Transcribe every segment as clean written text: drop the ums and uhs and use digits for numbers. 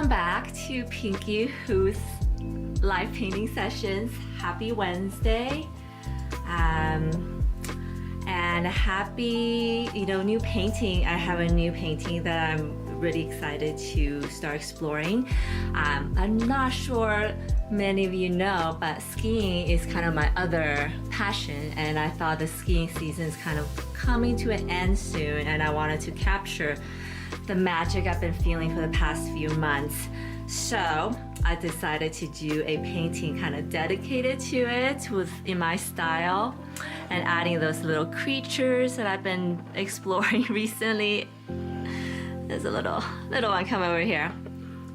Welcome back to Pinky Hoot's live painting sessions. Happy Wednesday. And happy, new painting. I have a new painting that I'm really excited to start exploring. I'm not sure many of you know, but skiing is kind of my other passion, and I thought the skiing season is kind of coming to an end soon, and I wanted to capture the magic I've been feeling for the past few months. So I decided to do a painting kind of dedicated to it in my style, and adding those little creatures that I've been exploring recently. There's a little one come over here.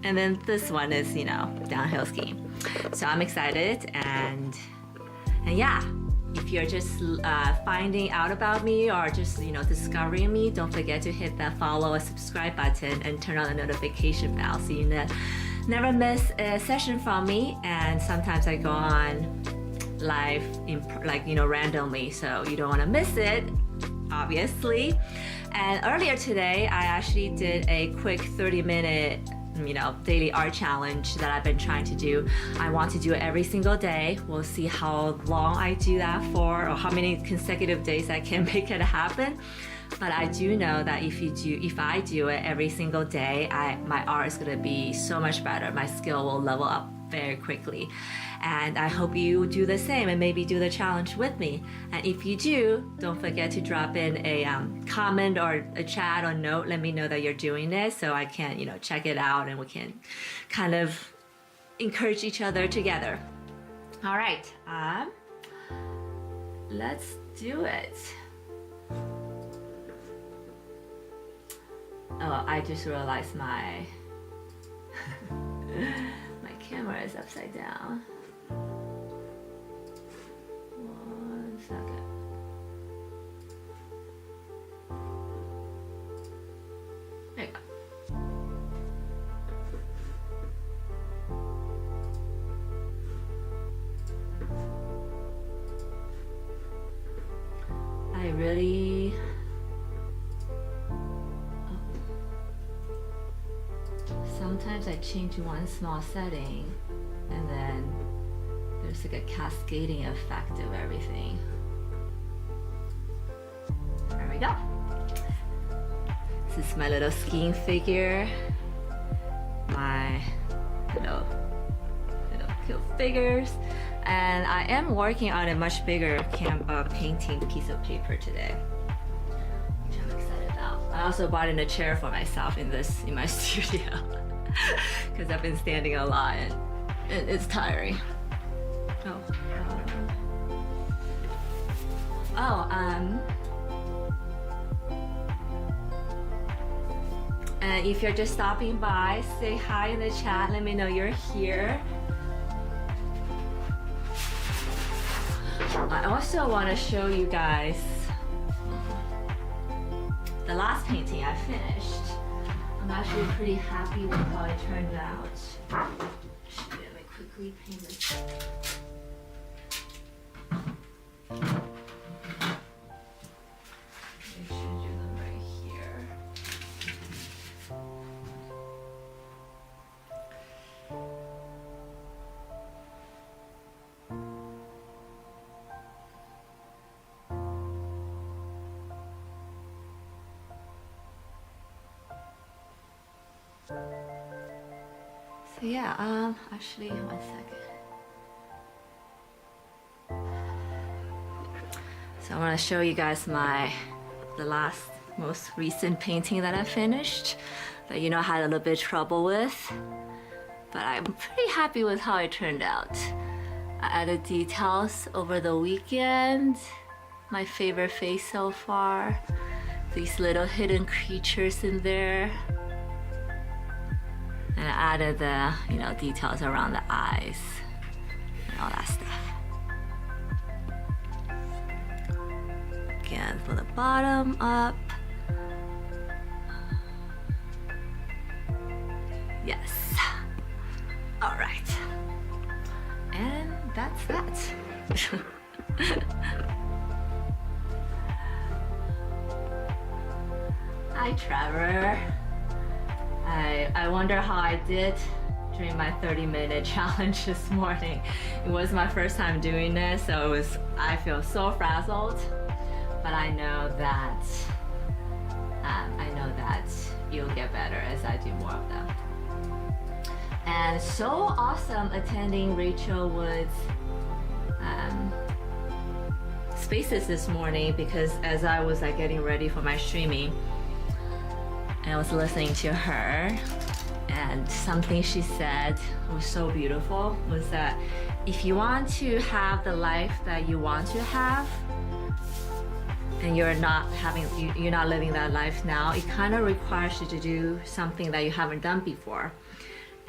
And then this one is, downhill skiing. So I'm excited, and yeah, if you're just finding out about me or just discovering me, don't forget to hit that follow or subscribe button and turn on the notification bell so you never miss a session from me. And sometimes I go on live randomly, so you don't want to miss it, obviously. And earlier today I actually did a quick 30-minute daily art challenge that I've been trying to do. I want to do it every single day. We'll see how long I do that for, or how many consecutive days I can make it happen. But I do know that if I do it every single day, my art is gonna be so much better. My skill will level up very quickly. And I hope you do the same and maybe do the challenge with me. And if you do, don't forget to drop in a comment or a chat or note. Let me know that you're doing this so I can, check it out, and we can kind of encourage each other together. All right, let's do it. Oh, I just realized my camera is upside down. 1 second. There you go. I really sometimes I change one small setting and then there's like a cascading effect of everything. There we go. This is my little skiing figure. My little cute figures. And I am working on a much bigger painting piece of paper today, which I'm excited about. I also bought in a chair for myself in my studio because I've been standing a lot and it's tiring. And if you're just stopping by, say hi in the chat. Let me know you're here. I also want to show you guys the last painting I finished. I'm actually pretty happy with how it turned out. Let me quickly paint this. I should do them right here. So yeah, actually, 1 second. So I want to show you guys the most recent painting that I finished that I had a little bit of trouble with, but I'm pretty happy with how it turned out. I added details over the weekend. My favorite face so far. These little hidden creatures in there. And I added the, details around the eyes and all that stuff. Again, from the bottom up. Yes. All right. And that's that. Hi, Trevor. I wonder how I did during my 30-minute challenge this morning. It was my first time doing this, so I feel so frazzled, but I know that you'll get better as I do more of them. And so awesome attending Rachel Wood's spaces this morning, because as I was getting ready for my streaming, and I was listening to her, and something she said was so beautiful, was that if you want to have the life that you want to have, and you're not living that life now, it kind of requires you to do something that you haven't done before.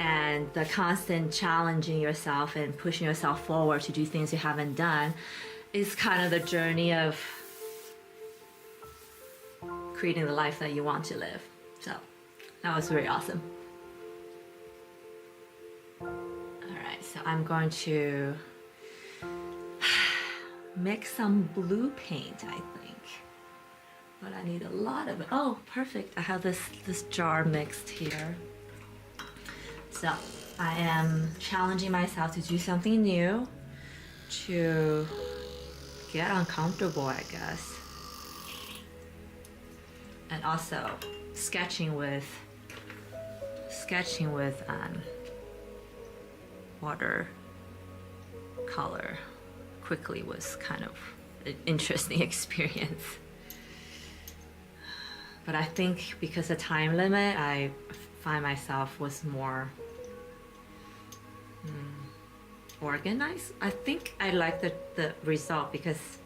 And the constant challenging yourself and pushing yourself forward to do things you haven't done is kind of the journey of creating the life that you want to live. So that was very awesome. All right, so I'm going to mix some blue paint, I think. But I need a lot of it. Oh, perfect. I have this jar mixed here. So I am challenging myself to do something new, to get uncomfortable, I guess. And also sketching with watercolor quickly was kind of an interesting experience. But I think because of time limit, I find myself was more organized. I think I like the result because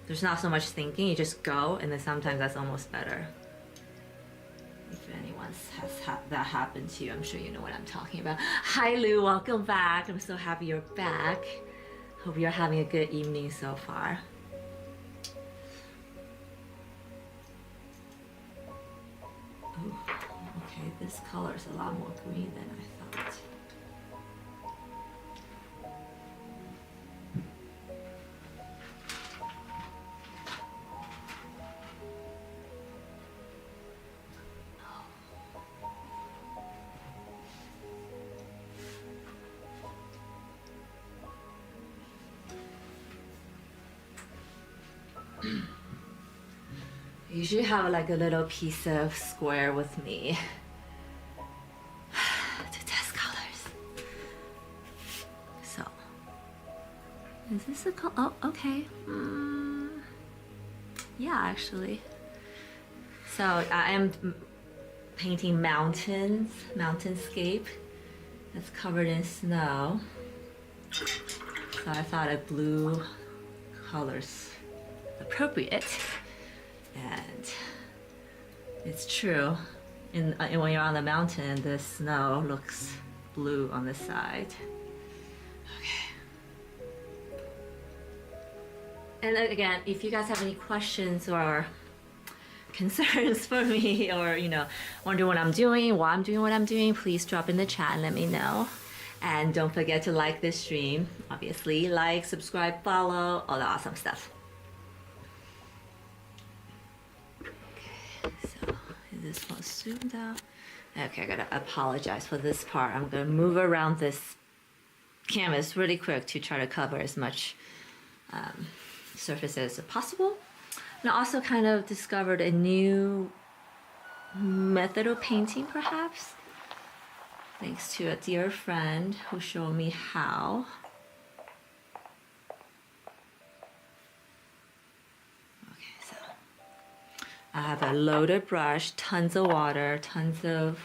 there's not so much thinking, you just go, and then sometimes that's almost better. If anyone has that happened to you, I'm sure you know what I'm talking about. Hi Lou, welcome back. I'm so happy you're back. Hope you're having a good evening so far. Oh, okay, this color is a lot more green than I thought. I usually have like a little piece of square with me to test colors. So, is this a color? Oh, okay. Yeah, actually. So I am painting mountainscape that's covered in snow. So I thought a blue color's appropriate. And it's true, and when you're on the mountain, the snow looks blue on the side. Okay. And again, if you guys have any questions or concerns for me, or wonder what I'm doing, why I'm doing what I'm doing, please drop in the chat and let me know. And don't forget to like this stream, obviously. Like, subscribe, follow, all the awesome stuff. This one zoomed out. Okay, I gotta apologize for this part. I'm gonna move around this canvas really quick to try to cover as much surface as possible. And I also kind of discovered a new method of painting, perhaps, thanks to a dear friend who showed me how. I have a loaded brush, tons of water, tons of,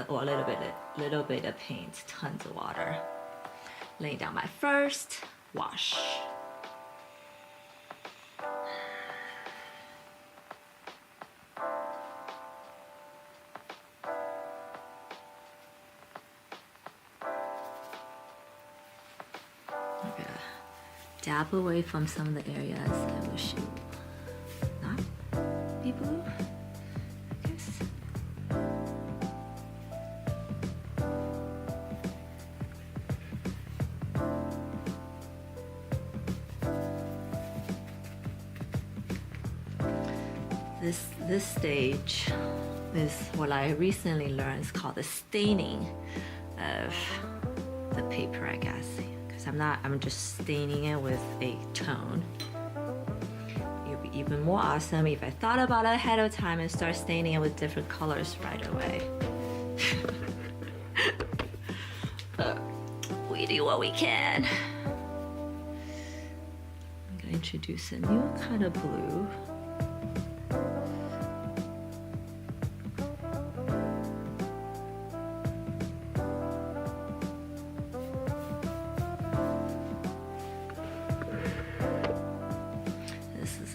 or a little bit of paint, tons of water. Laying down my first wash. I'm gonna dab away from some of the areas I wish you not be blue, I guess. This stage is what I recently learned is called the staining of the paper, I guess. Because I'm just staining it with a tone. It would be even more awesome if I thought about it ahead of time and start staining it with different colors right away. But we do what we can. I'm gonna introduce a new kind of blue.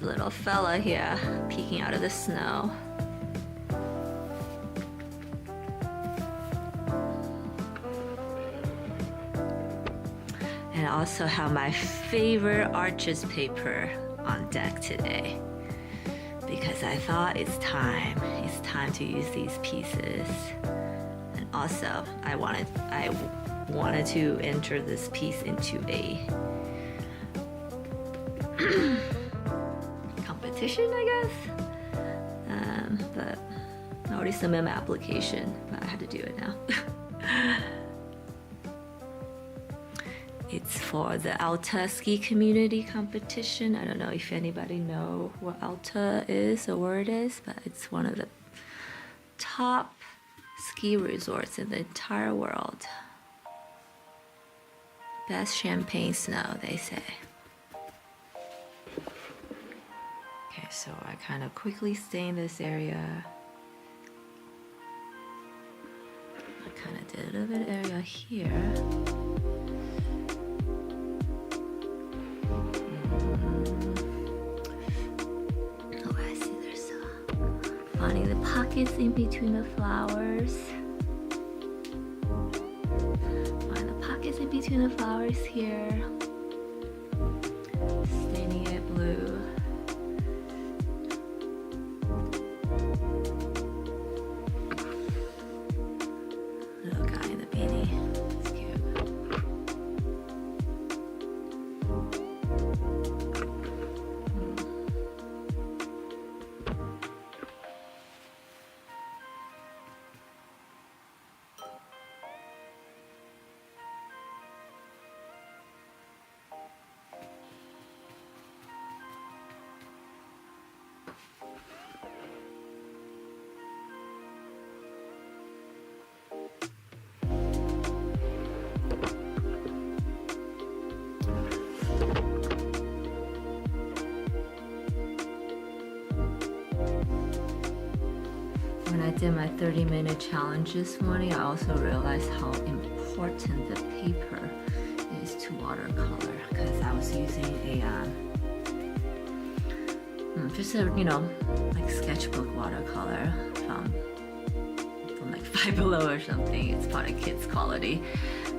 Little fella here peeking out of the snow. And I also have my favorite Arches paper on deck today because I thought it's time to use these pieces. And also I wanted to enter this piece into a competition, I guess. But I already submitted my application, but I had to do it now. It's for the Alta ski community competition. I don't know if anybody know what Alta is or where it is, but it's one of the top ski resorts in the entire world. Best champagne snow, they say. So I kind of quickly stain this area. I kind of did a little bit of area here. Oh, I see there's finding the pockets in between the flowers. Find the pockets in between the flowers here. Staining it blue. When I did my 30-minute challenge this morning, I also realized how important the paper is to watercolor, because I was using a just a like sketchbook watercolor from like Five Below or something. It's probably kids quality,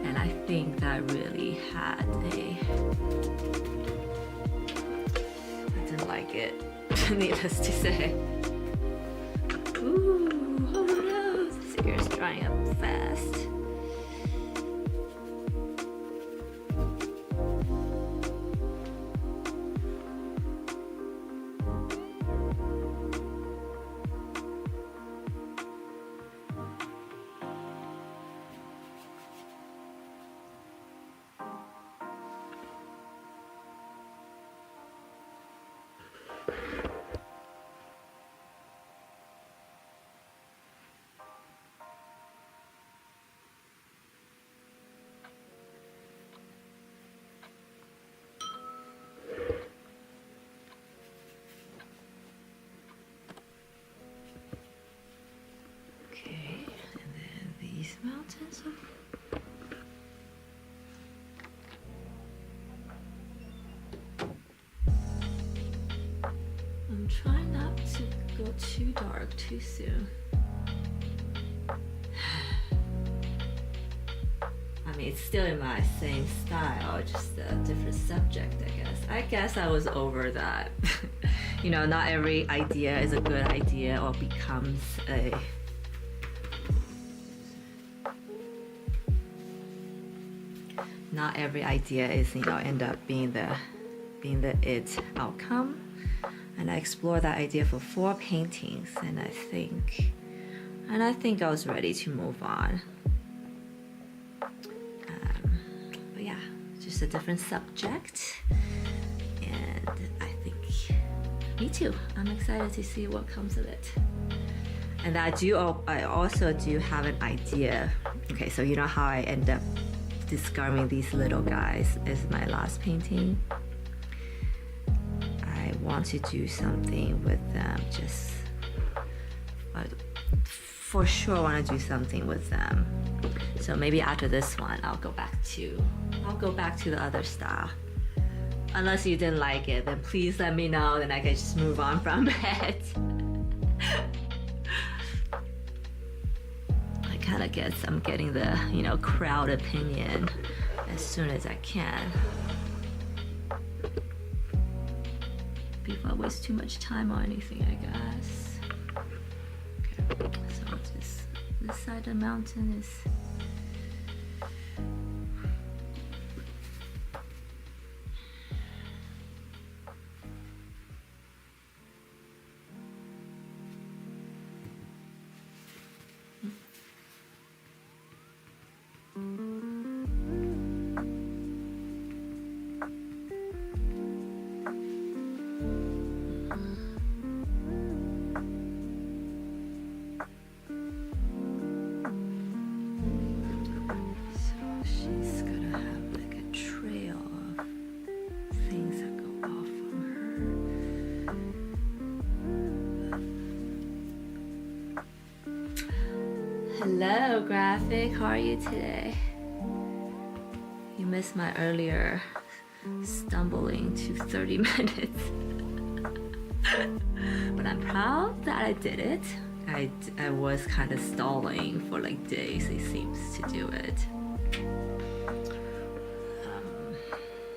and I think that really had I didn't like it, needless to say. Ooh, oh no, this ear is drying up fast. Mountains of I'm trying not to go too dark too soon. I mean, it's still in my same style, just a different subject, I guess. I guess I was over that. Not every idea is a good idea or becomes a not every idea is end up being the it outcome. And I explored that idea for 4 paintings, and I think and I think I was ready to move on. But yeah, just a different subject, and I think me too. I'm excited to see what comes of it. And I also do have an idea. Okay, so you know how I end up discarding these little guys is my last painting. I want to do something with them, just for sure I want to do something with them. So maybe after this one I'll go back to the other style. Unless you didn't like it, then please let me know, then I can just move on from it. I'm getting the, you know, crowd opinion as soon as I can, before I waste too much time on anything, I guess. Okay, so this side of the mountain is Hello, Graphic. How are you today? You missed my earlier stumbling to 30 minutes. But I'm proud that I did it. I was kind of stalling for like days, it seems, to do it.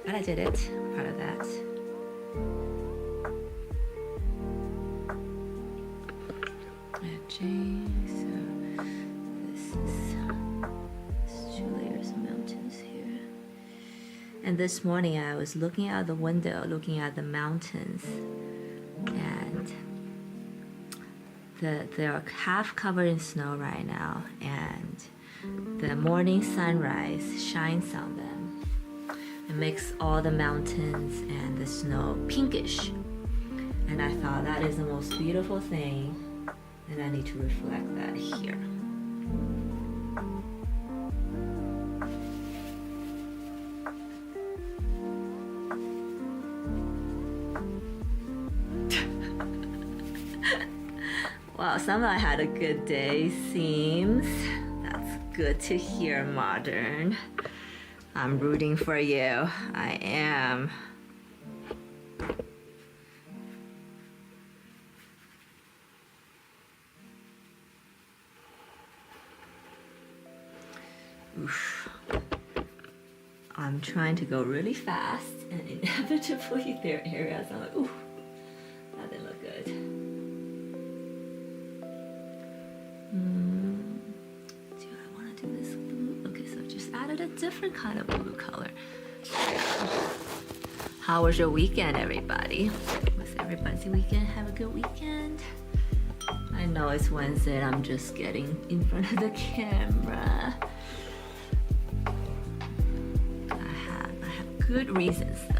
But I did it. I'm proud of that. James. And this morning I was looking out the window, looking at the mountains, and they're half covered in snow right now, and the morning sunrise shines on them. It makes all the mountains and the snow pinkish. And I thought that is the most beautiful thing, and I need to reflect that here. Wow, somehow I had a good day, seems. That's good to hear, Modern. I'm rooting for you. I am. Oof. I'm trying to go really fast, and inevitably there are areas I'm like, ooh, that didn't look good. Do I want to do this blue? Okay, so I just added a different kind of blue color. How was your weekend, everybody? Was everybody's weekend? Have a good weekend? I know it's Wednesday and I'm just getting in front of the camera. I have good reasons though.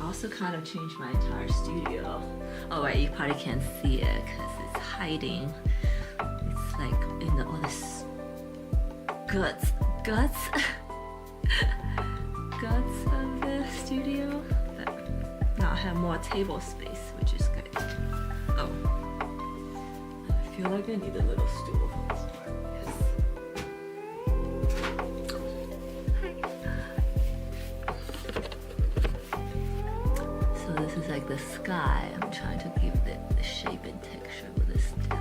Also kind of changed my entire studio. Oh wait, you probably can't see it because it's hiding. It's like in all this guts of the studio. But now I have more table space, which is good. Oh, I feel like I need a little stool for this part. This is like the sky. I'm trying to give it the shape and texture with this tap.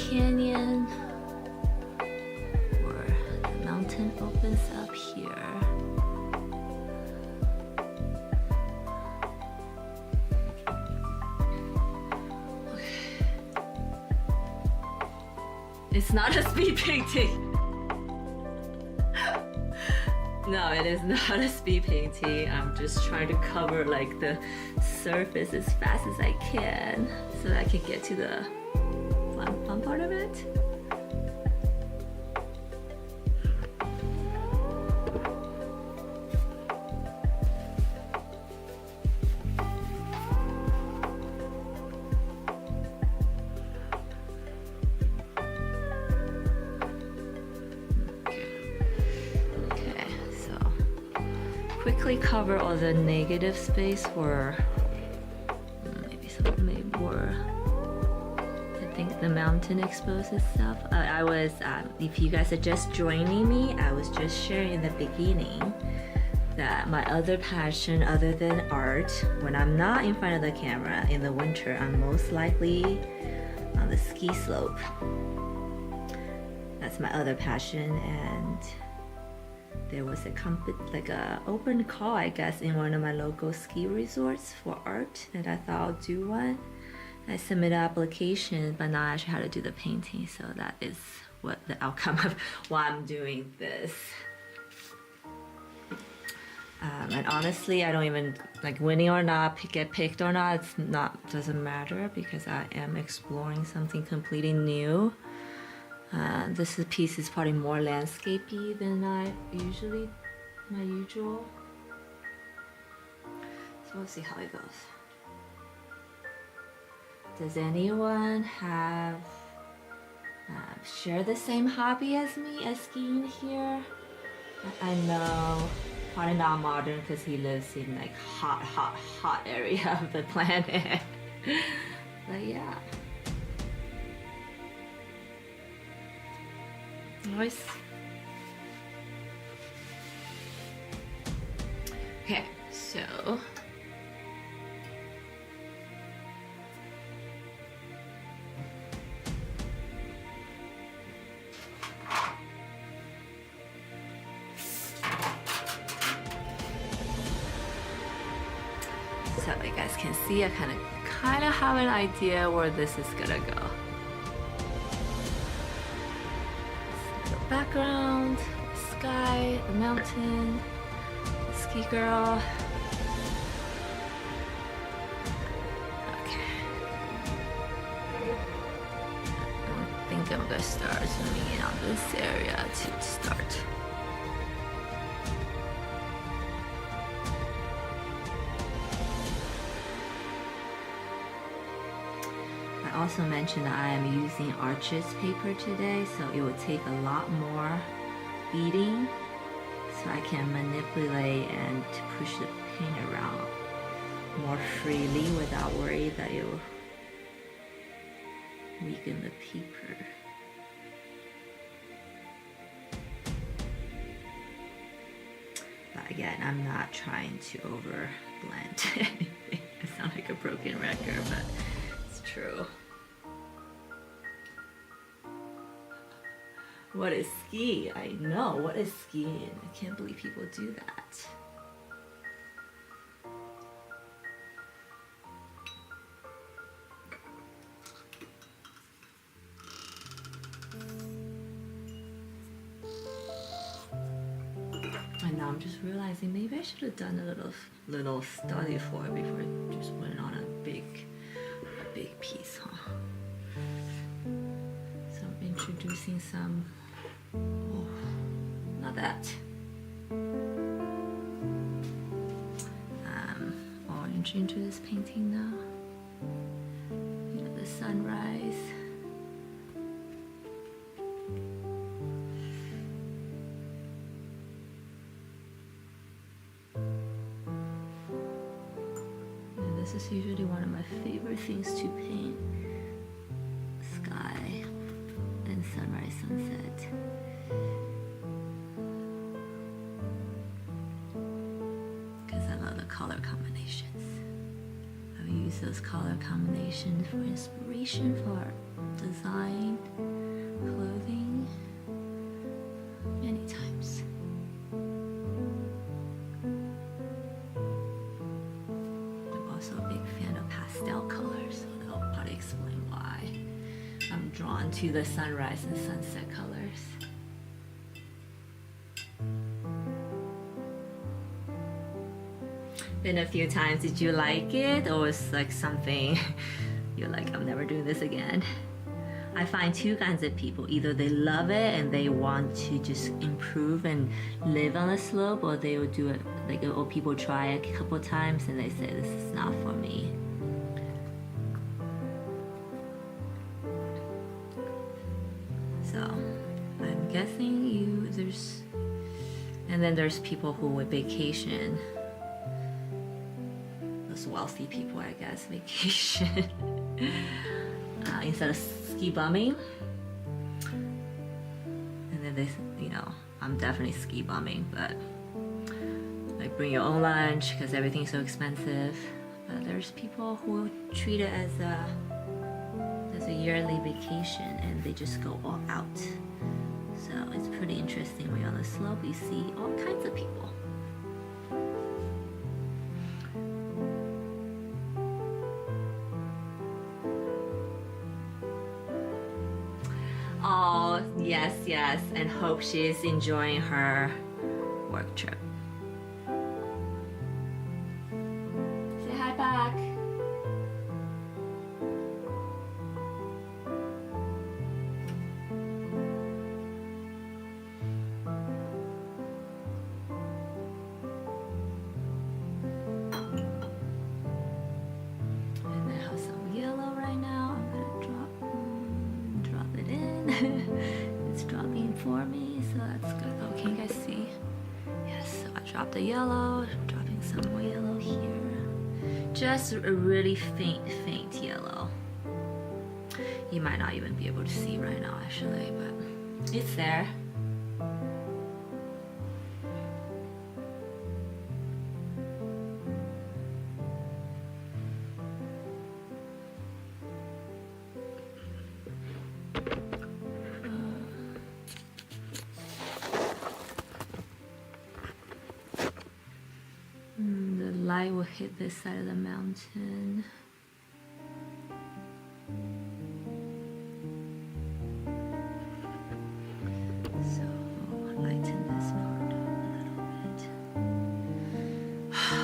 canyon, or the mountain opens up here. It's not a speed painting. No, it is not a speed painting. I'm just trying to cover like the surface as fast as I can so that I can get to the fun part of it. Quickly cover all the negative space for maybe more. I think the mountain exposed itself. I was, if you guys are just joining me, I was just sharing in the beginning that my other passion other than art, when I'm not in front of the camera in the winter, I'm most likely on the ski slope. That's my other passion, and there was a open call, I guess, in one of my local ski resorts for art, and I thought I'll do one. I submitted an application, but not actually how to do the painting, so that is what the outcome of why I'm doing this. And honestly, I don't even like winning or not, get picked or not. Doesn't matter because I am exploring something completely new. This piece is probably more landscapey than my usual. So we'll see how it goes. Does anyone have share the same hobby as me as skiing here? I know, probably not modern because he lives in like hot area of the planet. But yeah. Nice. Okay, so you guys can see, I kind of have an idea where this is gonna go. Background, sky, the mountain, ski girl. Okay. I think I'm gonna start zooming in on this area to start. I also mentioned that I am using Arches paper today, so it will take a lot more beading so I can manipulate and push the paint around more freely without worry that it will weaken the paper. But again, I'm not trying to over blend anything. I sound like a broken record, but it's true. What is ski? I know, what is skiing? I can't believe people do that. And now I'm just realizing maybe I should have done a little study for it before I just went on a big piece, huh? So I'm introducing some. Oh, not that. Orange into this painting now. You know, the sunrise. And this is usually one of my favorite things to paint. Sky and sunrise, sunset. Color combinations. I will use those color combinations for inspiration for design. to the sunrise and sunset colors. Been a few times. Did you like it, or it's like something you're like, I'm never doing this again? I find two kinds of people. Either they love it and they want to just improve and live on the slope, or they will do it like, or people try a couple times and they say, this is not for me. So I'm guessing there's, and then there's people who would vacation. Those wealthy people, I guess, vacation instead of ski bumming. And then they, you know, I'm definitely ski bumming, but like bring your own lunch because everything's so expensive. But there's people who treat it as a yearly vacation and they just go all out. So it's pretty interesting. When you're on the slope, you see all kinds of people. Oh, yes, yes, and hope she's enjoying her work trip. Say hi back. And I have some yellow right now. I'm gonna drop it in. It's dropping for me, so that's good. Oh, can you guys see? Yes, so I dropped the yellow, dropping some more yellow here. Just a really faint yellow. You might not even be able to see right now actually, but it's there. The light will hit this side of the mountain. So I'll lighten this part a little bit.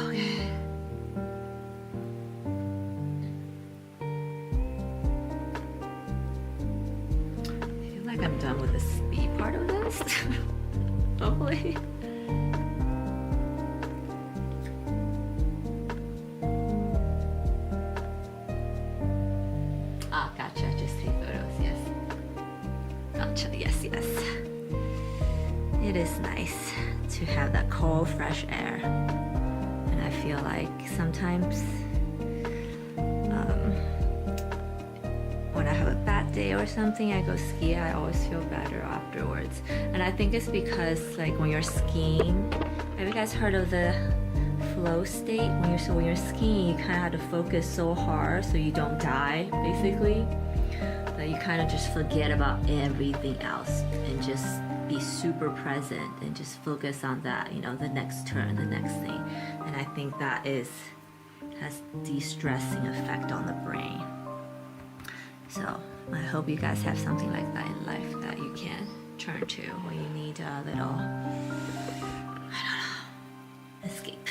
Okay. I feel like I'm done with the speed part of this. Hopefully. Yes. It is nice to have that cold, fresh air. And I feel like sometimes when I have a bad day or something, I go ski, I always feel better afterwards. And I think it's because like when you're skiing, have you guys heard of the flow state? When you're skiing, you kind of have to focus so hard so you don't die, basically. You kind of just forget about everything else and just be super present and just focus on that, you know, the next turn, the next thing. And I think that has de-stressing effect on the brain. So I hope you guys have something like that in life that you can turn to when you need a little, I don't know, escape.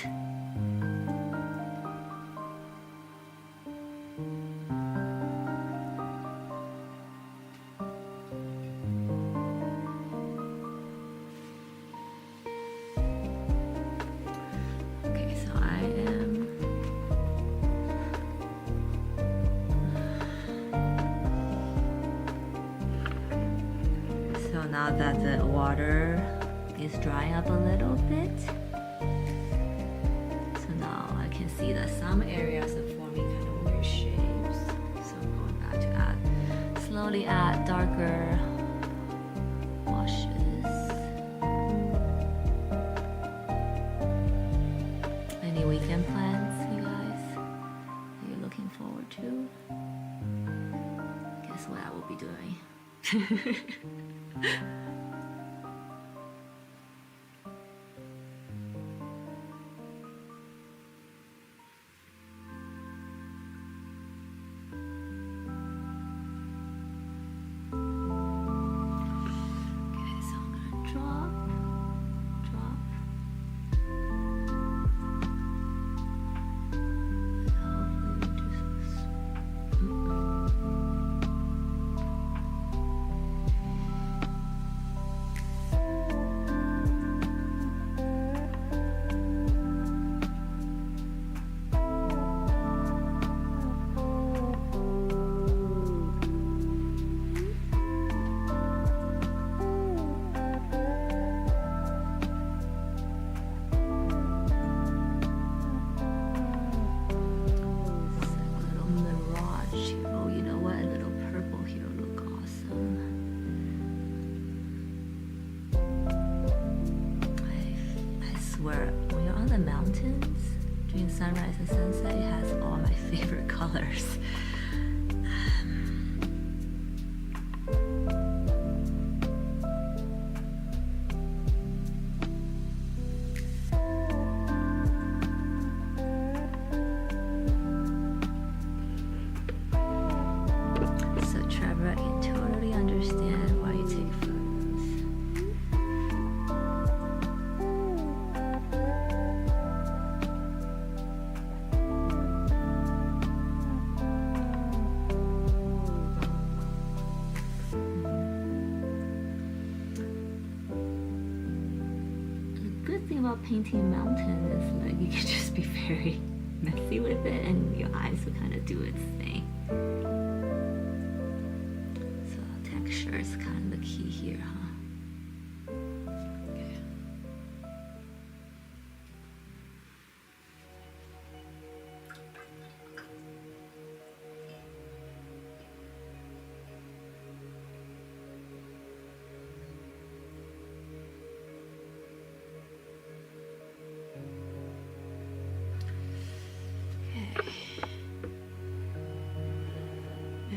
Now that the water is drying up a little bit, so now I can see that some areas are forming kind of weird shapes. So I'm going back to slowly add darker washes. Any weekend plans, you guys? Are you looking forward to? Guess what I will be doing. sunrise and sunset, it has all my favorite colors. So Trevor, I can totally understand why you take photos. About painting mountain is like you can just be very messy with it and your eyes will kind of do its thing. So texture is kind of the key here, huh?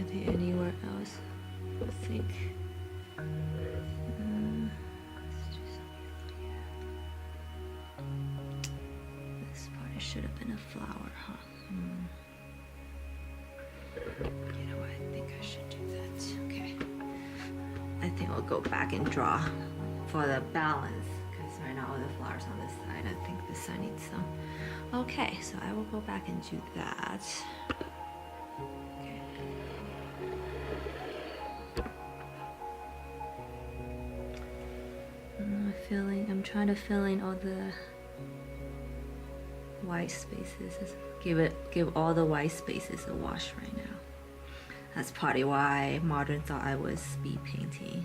Okay. Anywhere else? I think. Let's do something here. This part should have been a flower, huh? You know what? I think I should do that. Okay. I think I'll go back and draw for the balance because right now all the flowers on this side. I think this side needs some. Okay, so I will go back and do that. I'm trying to fill in all the white spaces. Give all the white spaces a wash right now. That's partly why Modern thought I was speed painting.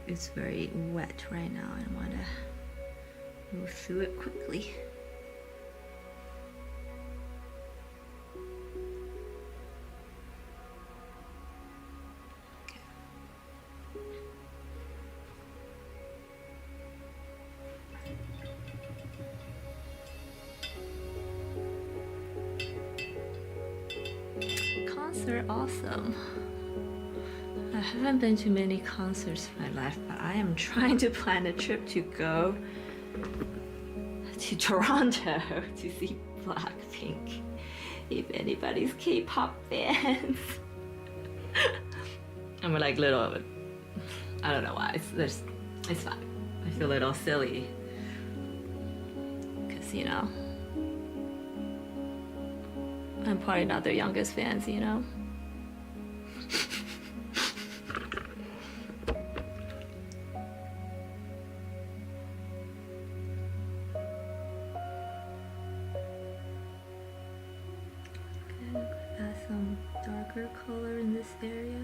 It's very wet right now and I want to move through it quickly. Concert, awesome. I haven't been to many concerts in my life, but I am trying to plan a trip to go to Toronto to see Blackpink. If anybody's K-pop fans. I'm like little, I don't know why, it's fine. I feel a little silly. Cause you know, I'm probably not their youngest fans, you know? Okay, add some darker color in this area.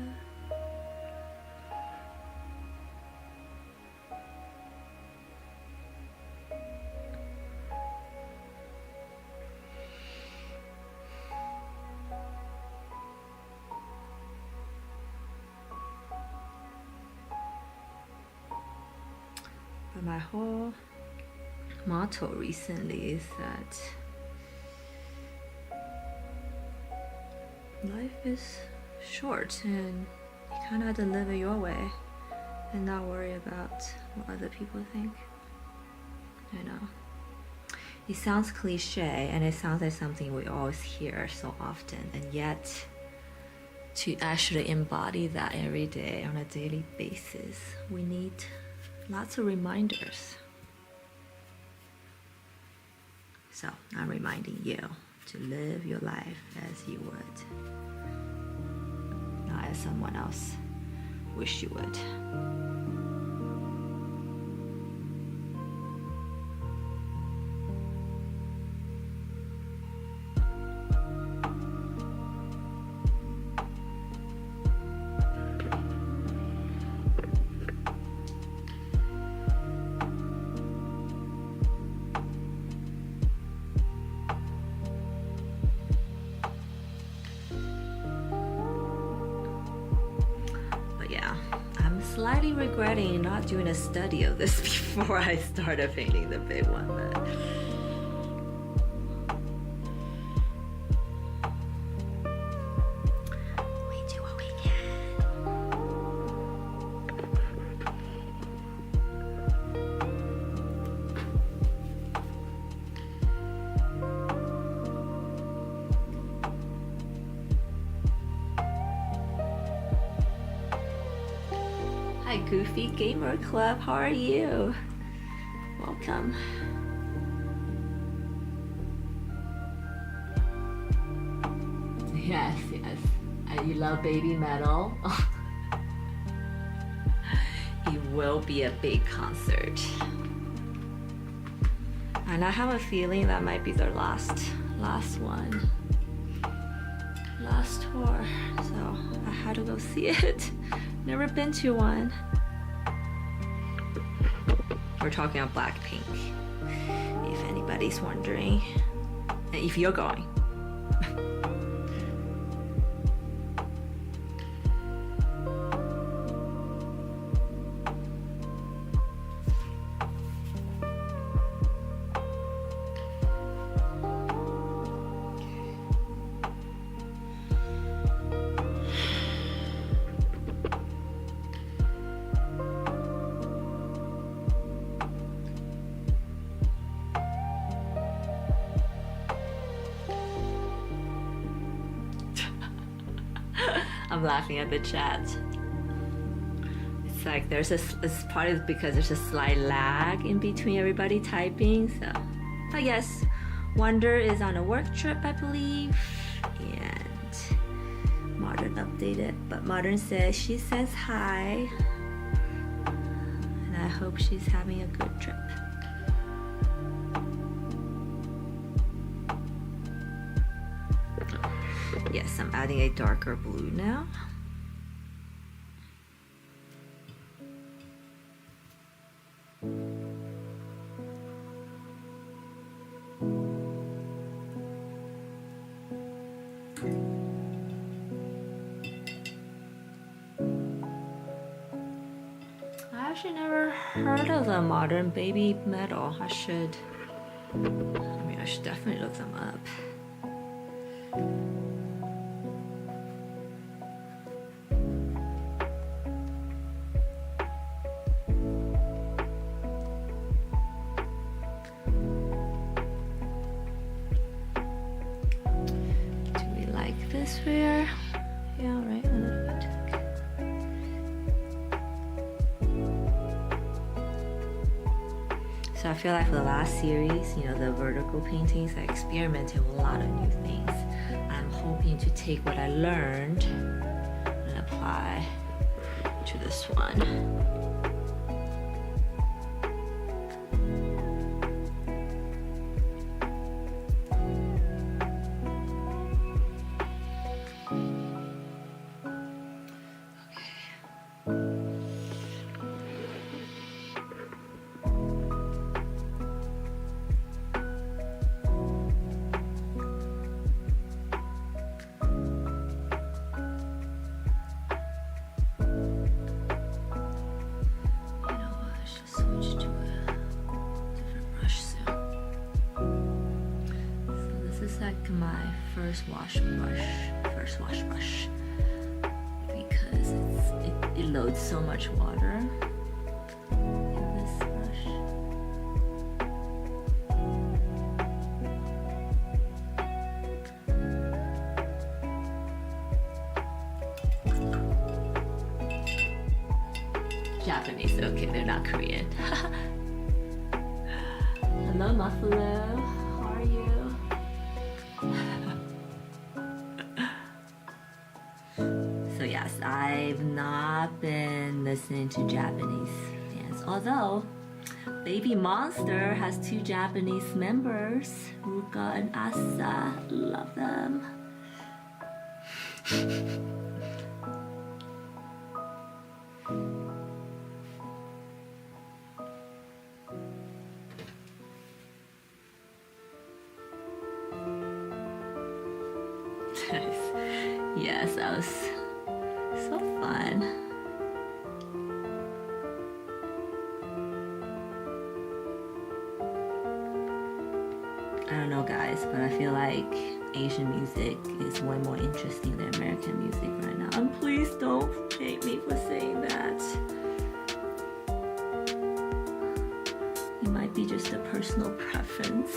But my whole motto recently is that life is short and you kind of have to live it your way and not worry about what other people think. I know. It sounds cliche and it sounds like something we always hear so often, and yet to actually embody that every day on a daily basis, we need lots of reminders. So I'm reminding you to live your life as you would, not as someone else wish you would. Slightly regretting not doing a study of this before I started painting the big one, but Hi, Goofy Gamer Club. How are you? Welcome. Yes, yes. You love baby metal. It will be a big concert. And I have a feeling that might be their last one. Last tour. So I had to go see it. Never been to one. We're talking about Blackpink, if anybody's wondering. If you're going. I'm laughing at the chat. It's like it's probably because there's a slight lag in between everybody typing. So, but yes, Wonder is on a work trip, I believe, and Modern updated. But Modern says she says hi, and I hope she's having a good trip. Yes, I'm adding a darker blue now. I actually never heard of the Modern baby metal. I should definitely look them up. So I feel like for the last series, the vertical paintings, I experimented with a lot of new things. I'm hoping to take what I learned and apply to this one. My first wash brush because it loads so much water in this brush. Japanese, okay, they're not Korean. Hello, Muffalo. How are you? So yes, I've not been listening to Japanese fans, although Baby Monster has 2 Japanese members, Ruka and Asa. Love them. Yes, that was so fun. I don't know, guys, but I feel like Asian music is way more interesting than American music right now. And please don't hate me for saying that. It might be just a personal preference.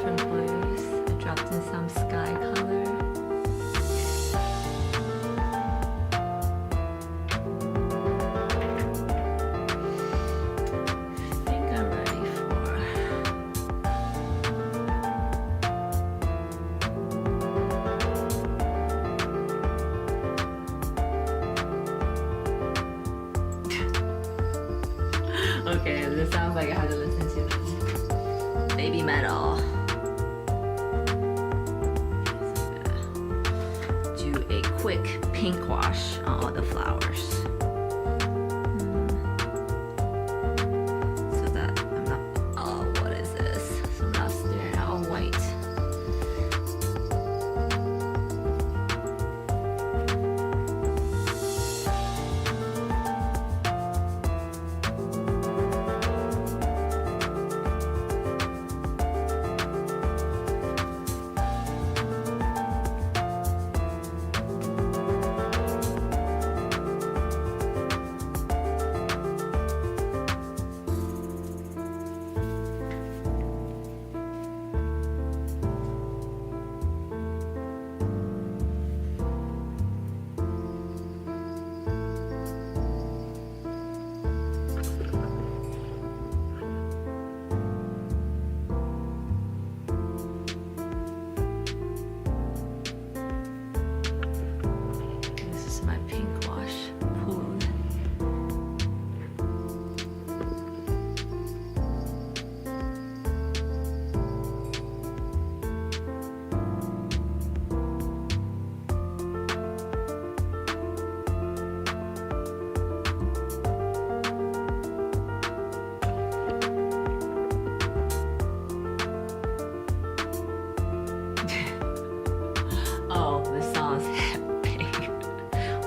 different blues. I dropped in some sky color. I think I'm ready for... Okay, this sounds like I had to listen to baby metal. Do a quick pink wash on all the flowers. So that I'm not, oh, what is this? So I'm not staring at all white.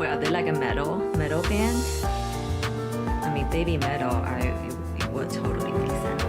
Are they like a metal band? I mean, baby metal, it would totally make sense.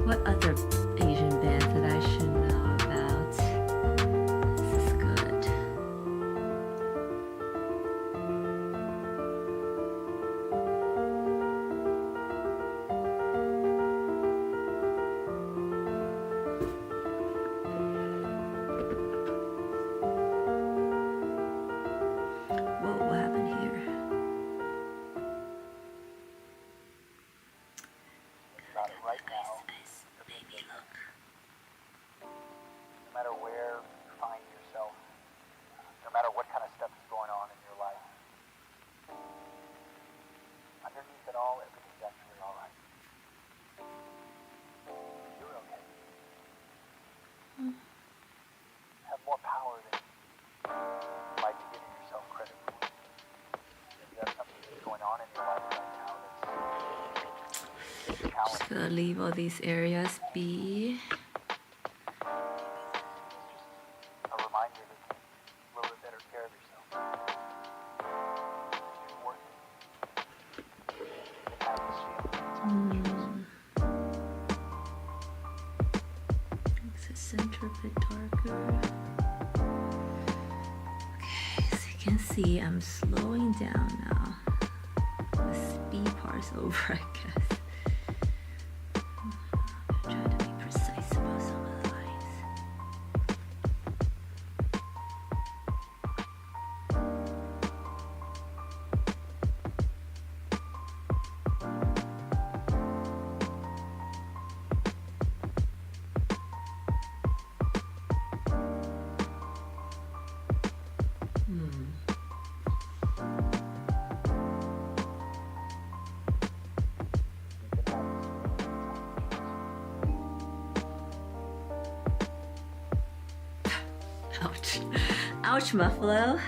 What other Asian bands that I should know about? This is good. Whoa, what happened here? About it right now. Baby, look. No matter where you find yourself, no matter what kind of stuff is going on in your life, underneath it all, everything's actually all right. You're okay. Have more power than you might be giving yourself credit for. If you have something that's going on in your life right now that's challenging. Just gonna leave all these areas be. A reminder to take a little bit better care of yourself. You're worth it. You can have this feeling. Makes the center a bit darker. Okay, so you can see I'm slowing down now. The speed part's over, I guess. I'm trying to be precise about some of the lines. Ouch. Ouch, Muffalo.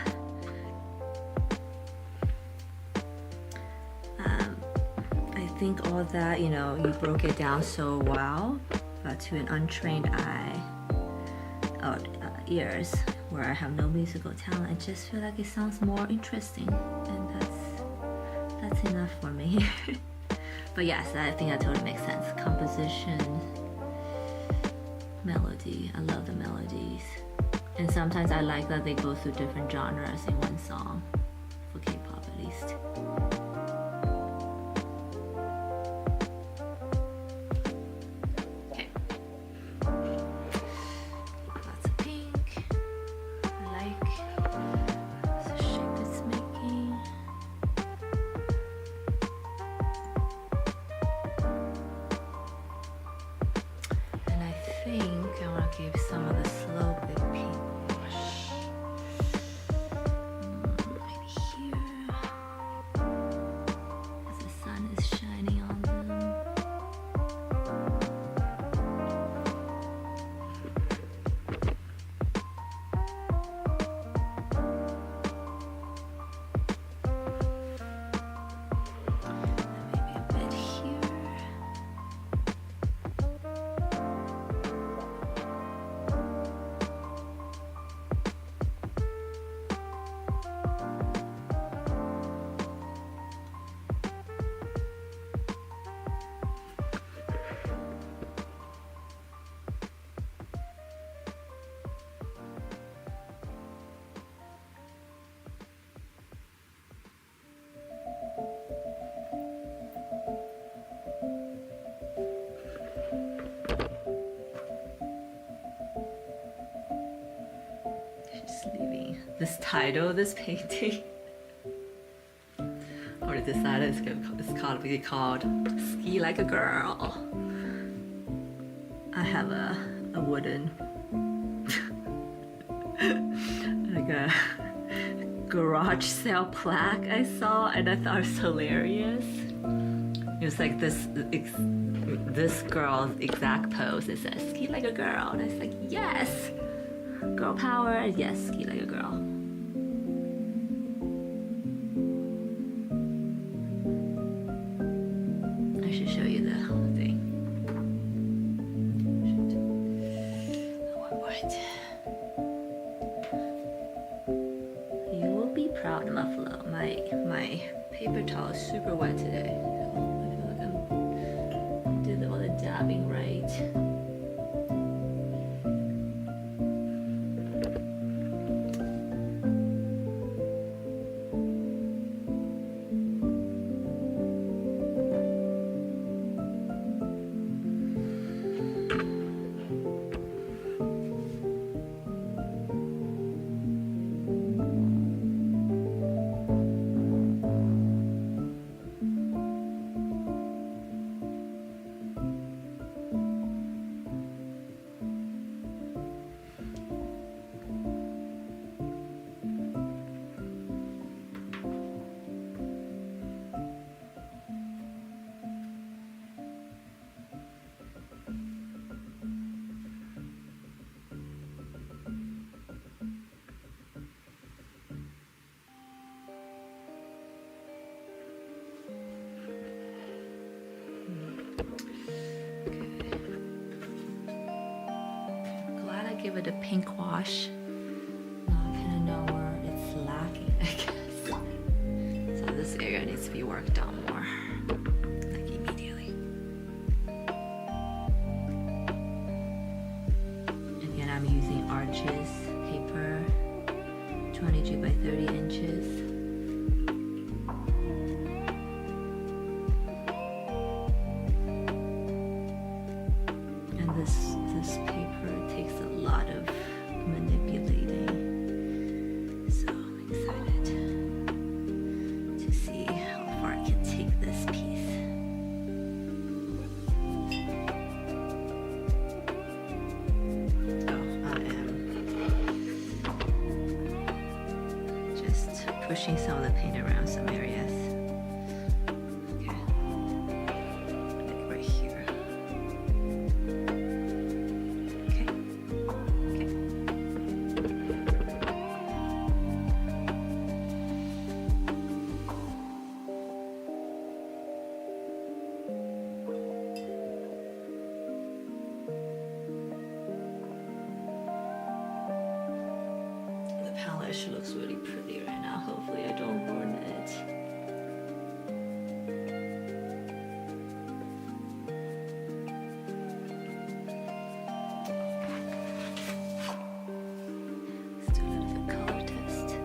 I think all that, you know, you broke it down so well, but to an untrained eye, or ears, where I have no musical talent, I just feel like it sounds more interesting, and that's enough for me. But yes, I think that totally makes sense. Composition, melody, I love the melodies. And sometimes I like that they go through different genres in one song, for K-pop at least. Okay. Lots of pink. I like the shape it's making. And I think I want to give some of the slow bit pink wash. Right here. As the sun is shining on them. And maybe a bit here. Just leaving this title of this painting. I already decided it's called be called Ski Like a Girl. I have a wooden like a garage sale plaque I saw, and I thought it was hilarious. It was like this girl's exact pose. It says ski like a girl, and I was like, yes, girl power, yes, ski like a girl. I should show you the thing. One point. You will be proud, Muffalo. My paper towel is super wet today. I feel like I did all the dabbing right. Give it a pink wash. Now I kind of know where it's lacking, I guess. So this area needs to be worked on more, like immediately. Again, I'm using Arches paper, 22 by 30 inches. And this paper takes a lot of manipulating, so I'm excited to see how far I can take this piece. Oh, I am just pushing some of the paint around some areas. Okay, like right here. Okay. Okay. palette. She looks really pretty right now. Hopefully I don't ruin it. Let's do a little bit color test.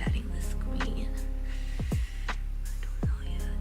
Adding this green. I don't know yet.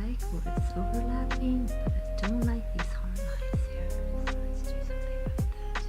I like where it's overlapping, but I don't like these hard lines here. So let's do something about that.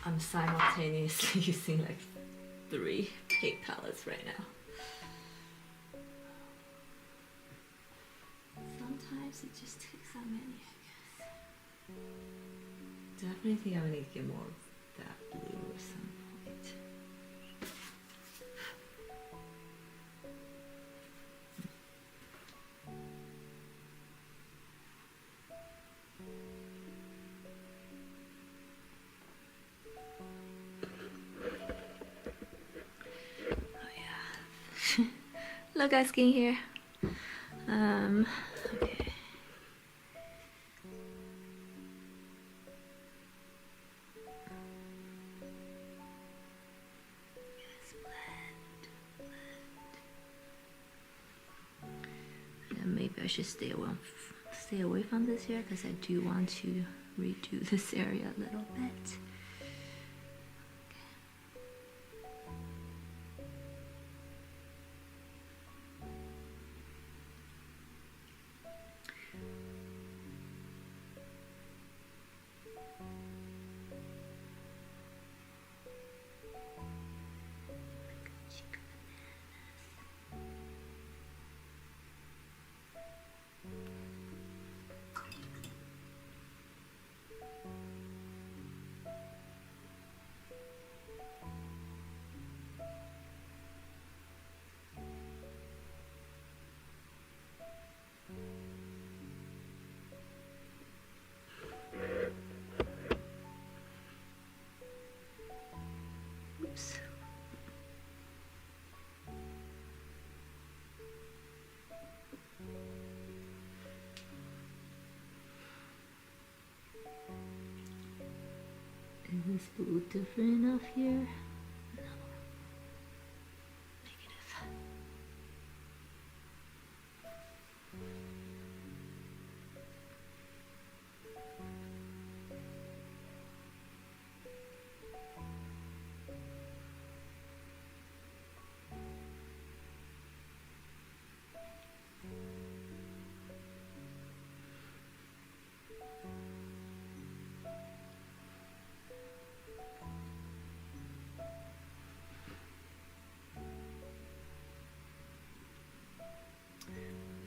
I'm simultaneously using like 3 paint palettes right now. Sometimes it just takes that many, I guess. Definitely think I'm gonna get more of that blue or some point. Look at skin here. Okay. Yes, blend. And maybe I should stay away from this here because I do want to redo this area a little bit. Oops. Is this blue different enough here? No. Negative.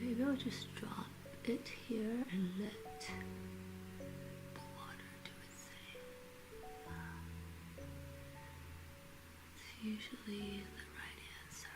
Maybe I'll just drop it here and let the water do its thing. It's usually the right answer.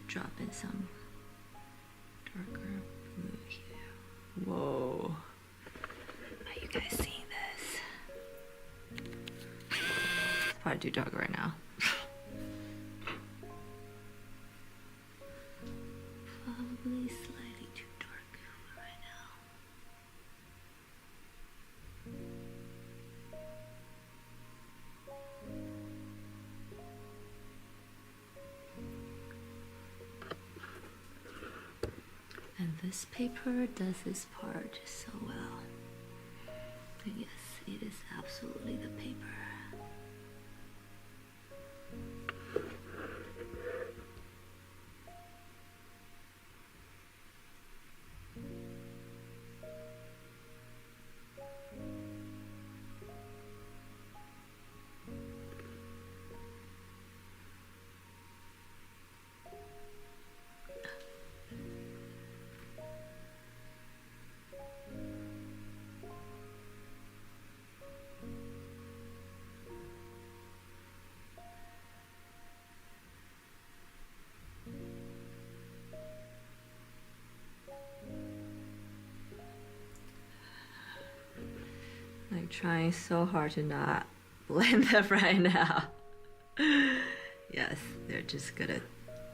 Drop in some darker blue here. Whoa. Are you guys seeing this? It's probably too dark right now. Probably slightly too dark right now. And this paper does this part so well. And yes, it is absolutely the paper. Like trying so hard to not blend them right now. Yes, they're just gonna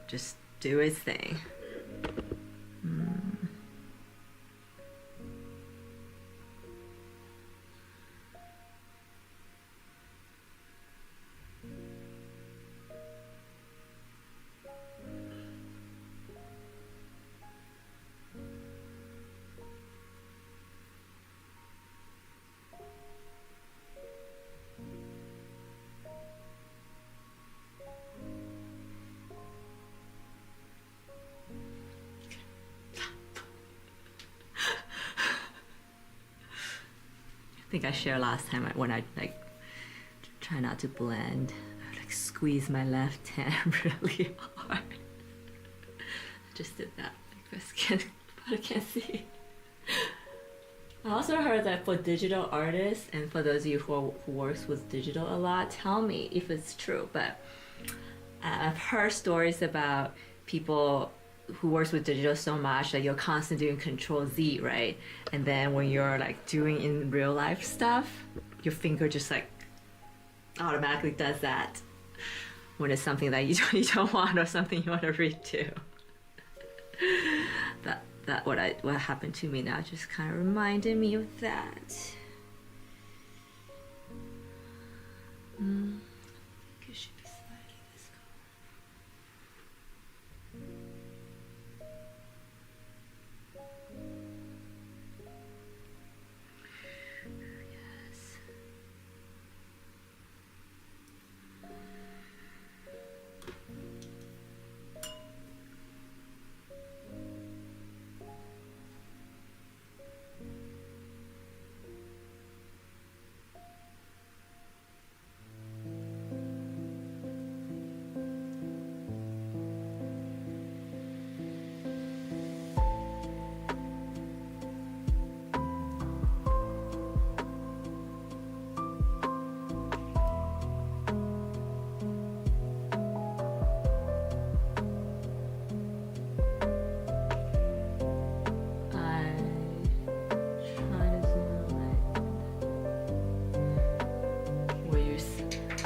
just do its thing. I think I shared last time when I like try not to blend, I like squeeze my left hand really hard. I just did that. I can't see. I also heard that for digital artists and for those of you who works with digital a lot, tell me if it's true. But I've heard stories about people who works with digital so much that you're constantly doing Control Z, right? And then when you're like doing in real life stuff, your finger just like automatically does that when it's something that you don't want or something you want to read to. What happened to me now just kind of reminded me of that. I think it should be slightly this color. Yes.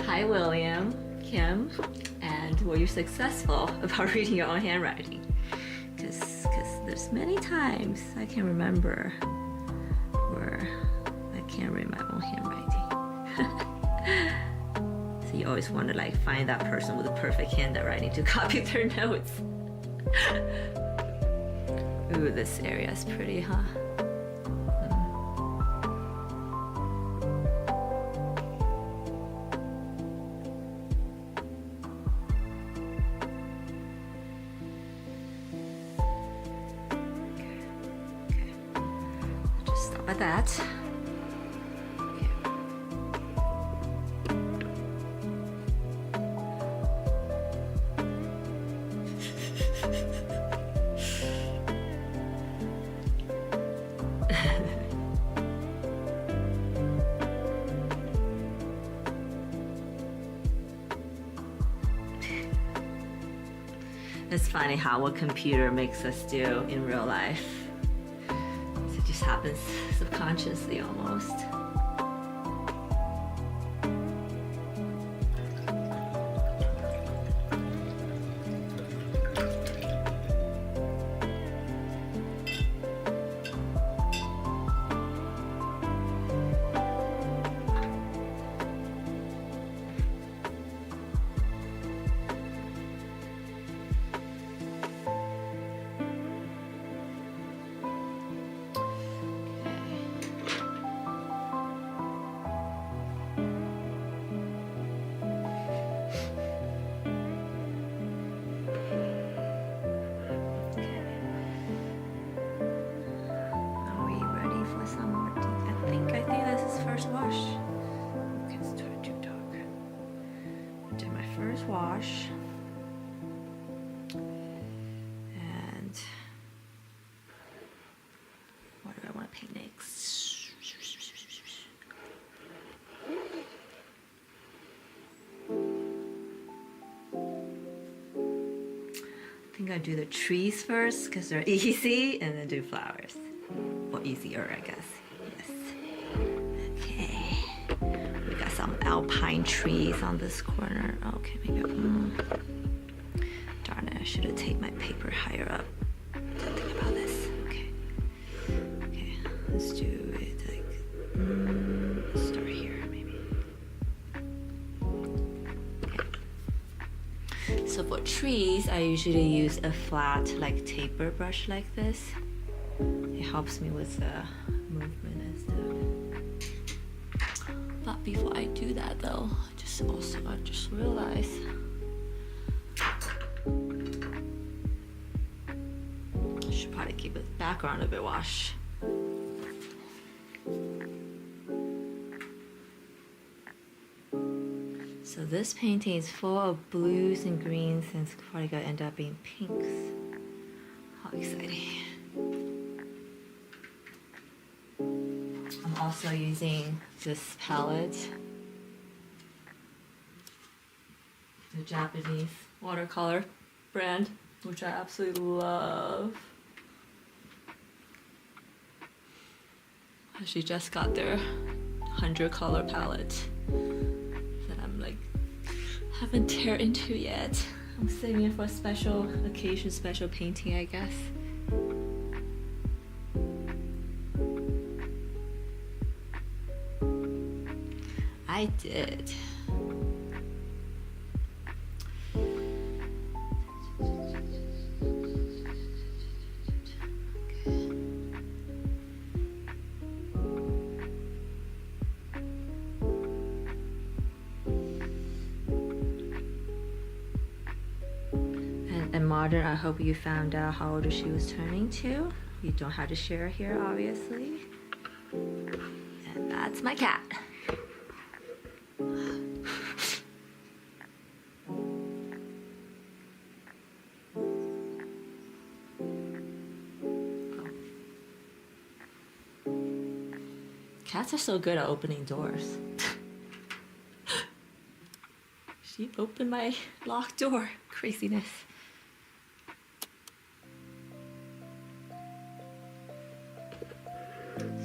Hi William, Kim, and were you successful about reading your own handwriting? Because there's many times I can remember where I can't read my own handwriting. So you always want to like find that person with a perfect handwriting to copy their notes. Ooh, this area is pretty, huh? Like that. It's funny how what computer makes us do in real life. It just happens subconsciously almost. Wash. Okay, it's too dark. Did my first wash. And what do I want to paint next? I think I do the trees first because they're easy, and then do flowers. Or easier, I guess. Some alpine trees on this corner. Okay, maybe. Darn it! I should have taken my paper higher up. Didn't think about this. Okay. Okay, let's do it like. Let's start here, maybe. Okay. So for trees, I usually use a flat, like taper brush like this. It helps me with the movement and stuff. But before I do that though, I just realized I should probably keep the background a bit washed. So this painting is full of blues and greens, and it's probably gonna end up being pinks. How exciting. I'm also using this palette, the Japanese watercolor brand. which I absolutely love. She just got their 100 color palette that I'm like haven't teared into yet. I'm saving it for a special occasion, special painting, I guess. I did. And modern, I hope you found out how old she was turning to. You don't have to share here, obviously. And that's my cat. Cats are so good at opening doors. She opened my locked door. Craziness.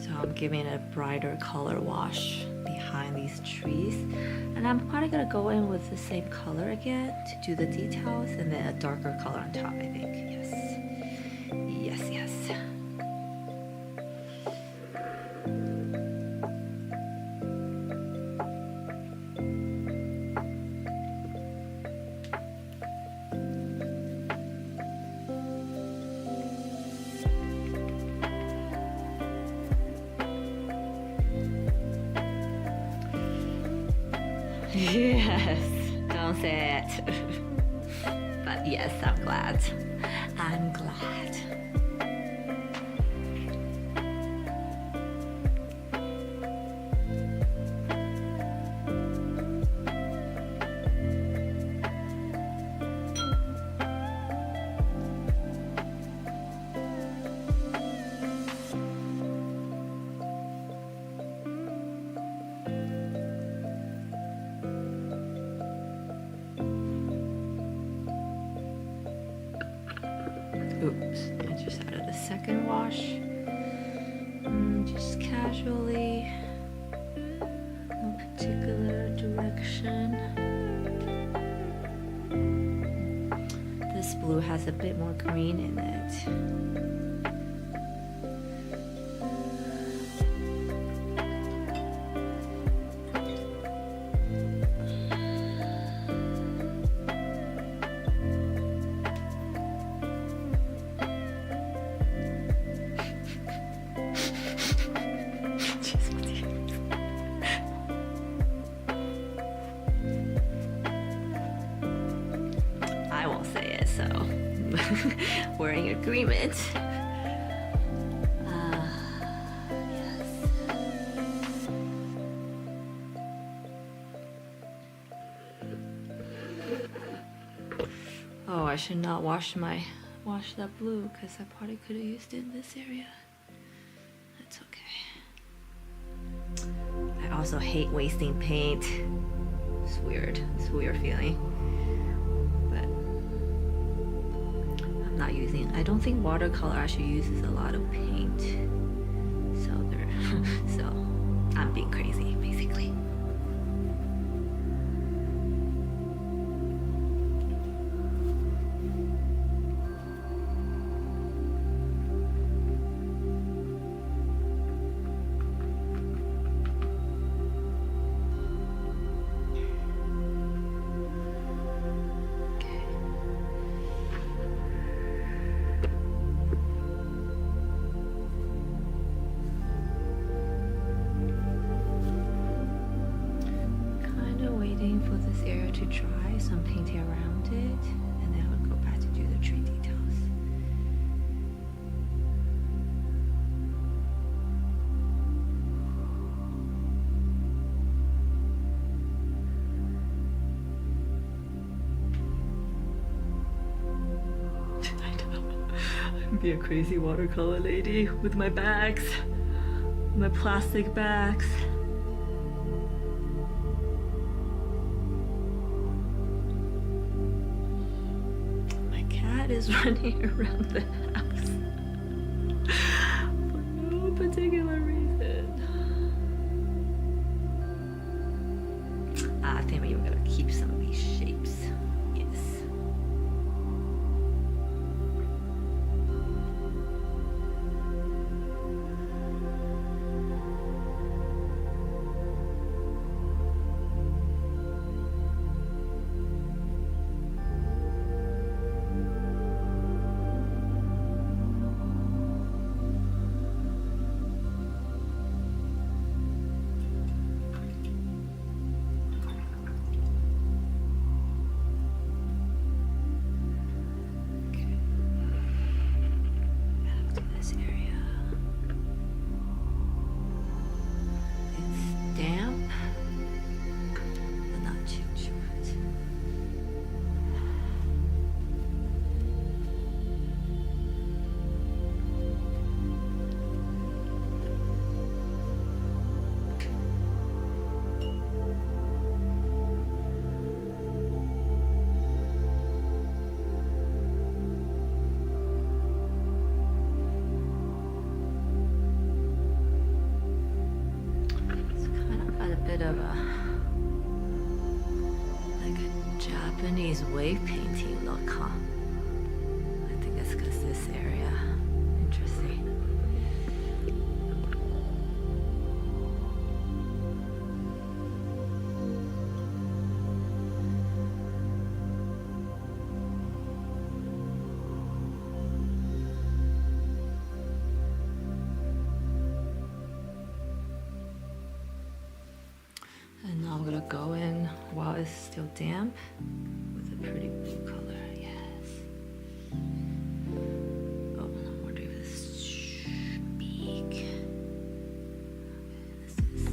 So I'm giving it a brighter color wash behind these trees. And I'm probably gonna go in with the same color again to do the details, and then a darker color on top, I think. Yes. Yes, yes. Yes, don't say it. But yes, I'm glad. I'm glad. Oops, I just added a second wash. Just casually, no particular direction. This blue has a bit more green in it. I won't say it, so we're in agreement. Yes. Oh, I should not wash that blue because I probably could have used it in this area. That's okay. I also hate wasting paint. It's weird. It's a weird feeling. But I'm not using. I don't think watercolor actually uses a lot of paint. So I'm being crazy, basically. For this area to dry, so I'm painting around it, and then I'll go back to do the tree details. I know. I'm being a crazy watercolor lady with my bags, my plastic bags. cat is running around the house for no particular reason. I think we're gonna keep some of these shapes. Yes. Of a like a Japanese wave painting look, huh? I think that's because this area. Interesting. And now I'm gonna go in while it's still damp with a pretty blue color. Yes. Oh, I'm wondering if this should be. This is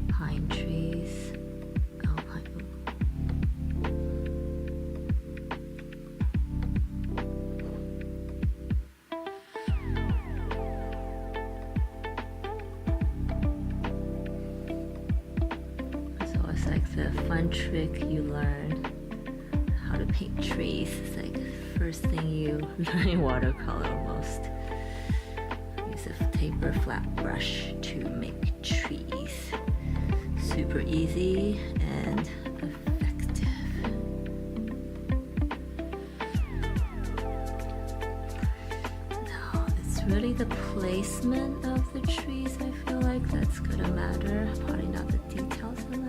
pine trees. Alpine. The fun trick you learn how to paint trees. It's like the first thing you learn in watercolor almost. Use a taper flat brush to make trees. Super easy and effective. Now it's really the placement of the trees, I feel like that's gonna matter, probably not the details of that.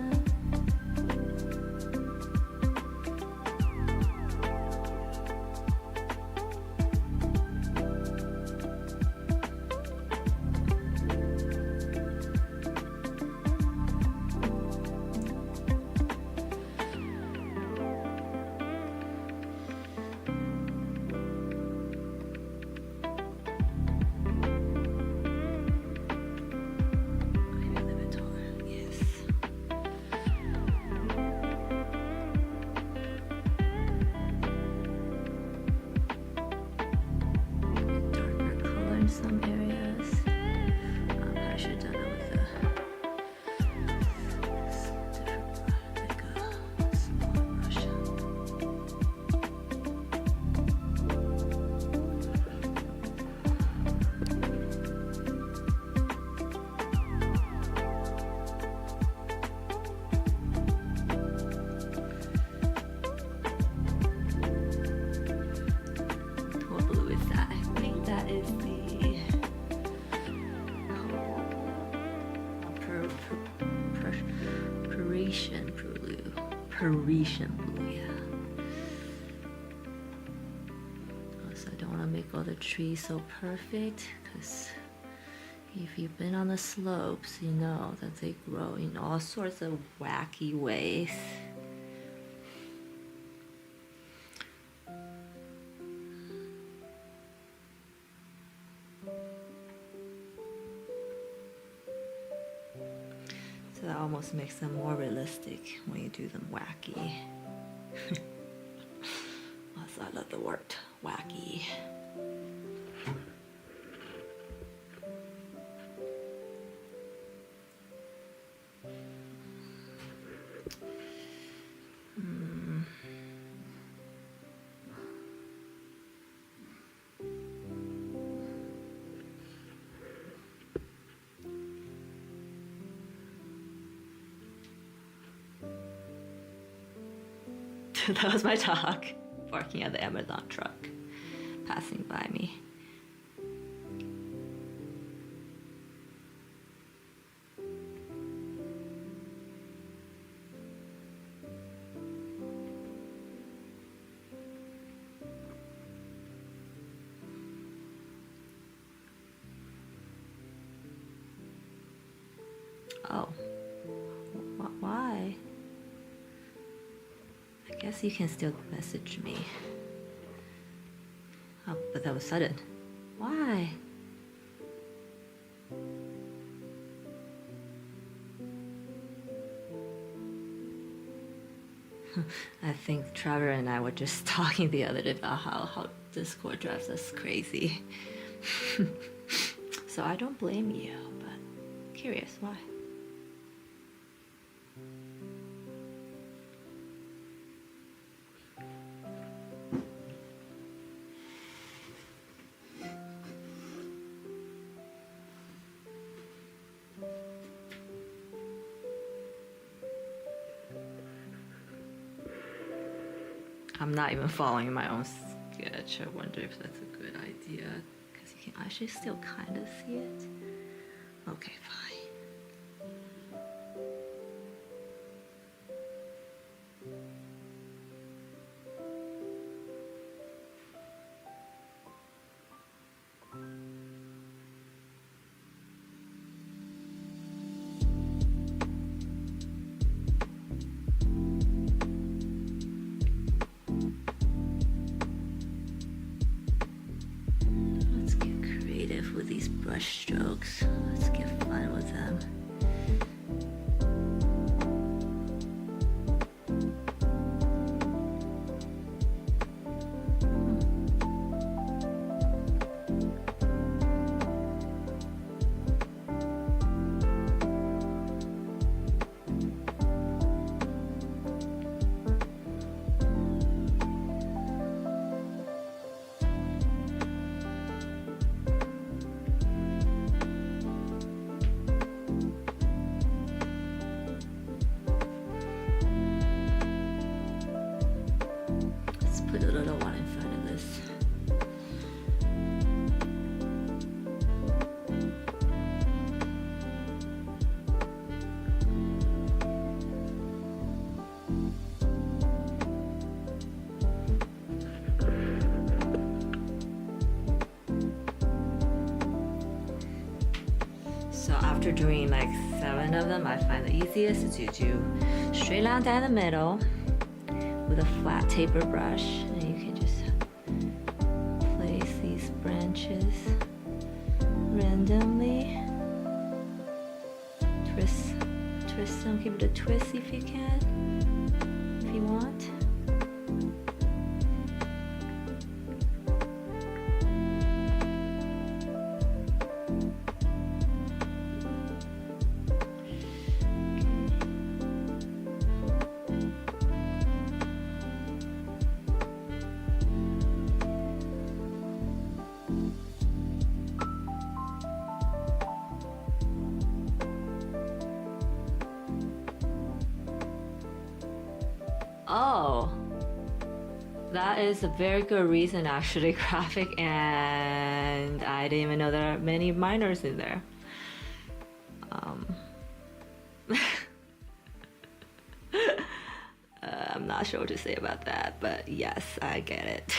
Some areas. I should have done it with a different, like a smaller brush. What blue is that? I think that is the Parisian blue, yeah. Also, I don't want to make all the trees so perfect because if you've been on the slopes, you know that they grow in all sorts of wacky ways. So that almost makes them more realistic when you do them wacky. Also, I love the word wacky. That was my dog barking at the Amazon truck passing by me. Oh, why? I guess you can still message me. Oh, but that was sudden. Why? I think Trevor and I were just talking the other day about how Discord drives us crazy. So I don't blame you, but curious why. I'm not even following my own sketch. I wonder if that's a good idea, because you can actually still kind of see it. Okay, fine. With these brush strokes, let's get fun with them. Put a little one in front of this. So after doing like 7 of them, I find the easiest is to do straight line down the middle with a flat taper brush, and you can just place these branches randomly. Twist them, give it a twist if you can, if you want. Oh, that is a very good reason actually, graphic, and I didn't even know there are many minors in there. I'm not sure what to say about that, but yes, I get it.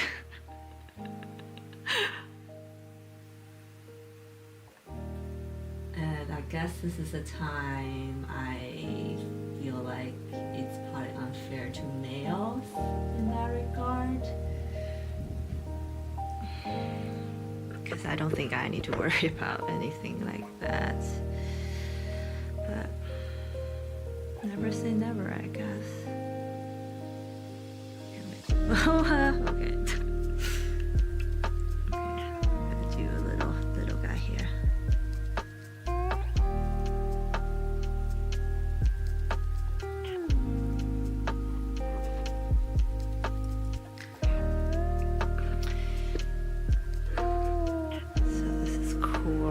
And I guess this is a time I feel like it's probably unfair to males in that regard, because I don't think I need to worry about anything like that, but never say never, I guess. Okay. Okay, gotta do a little guy here.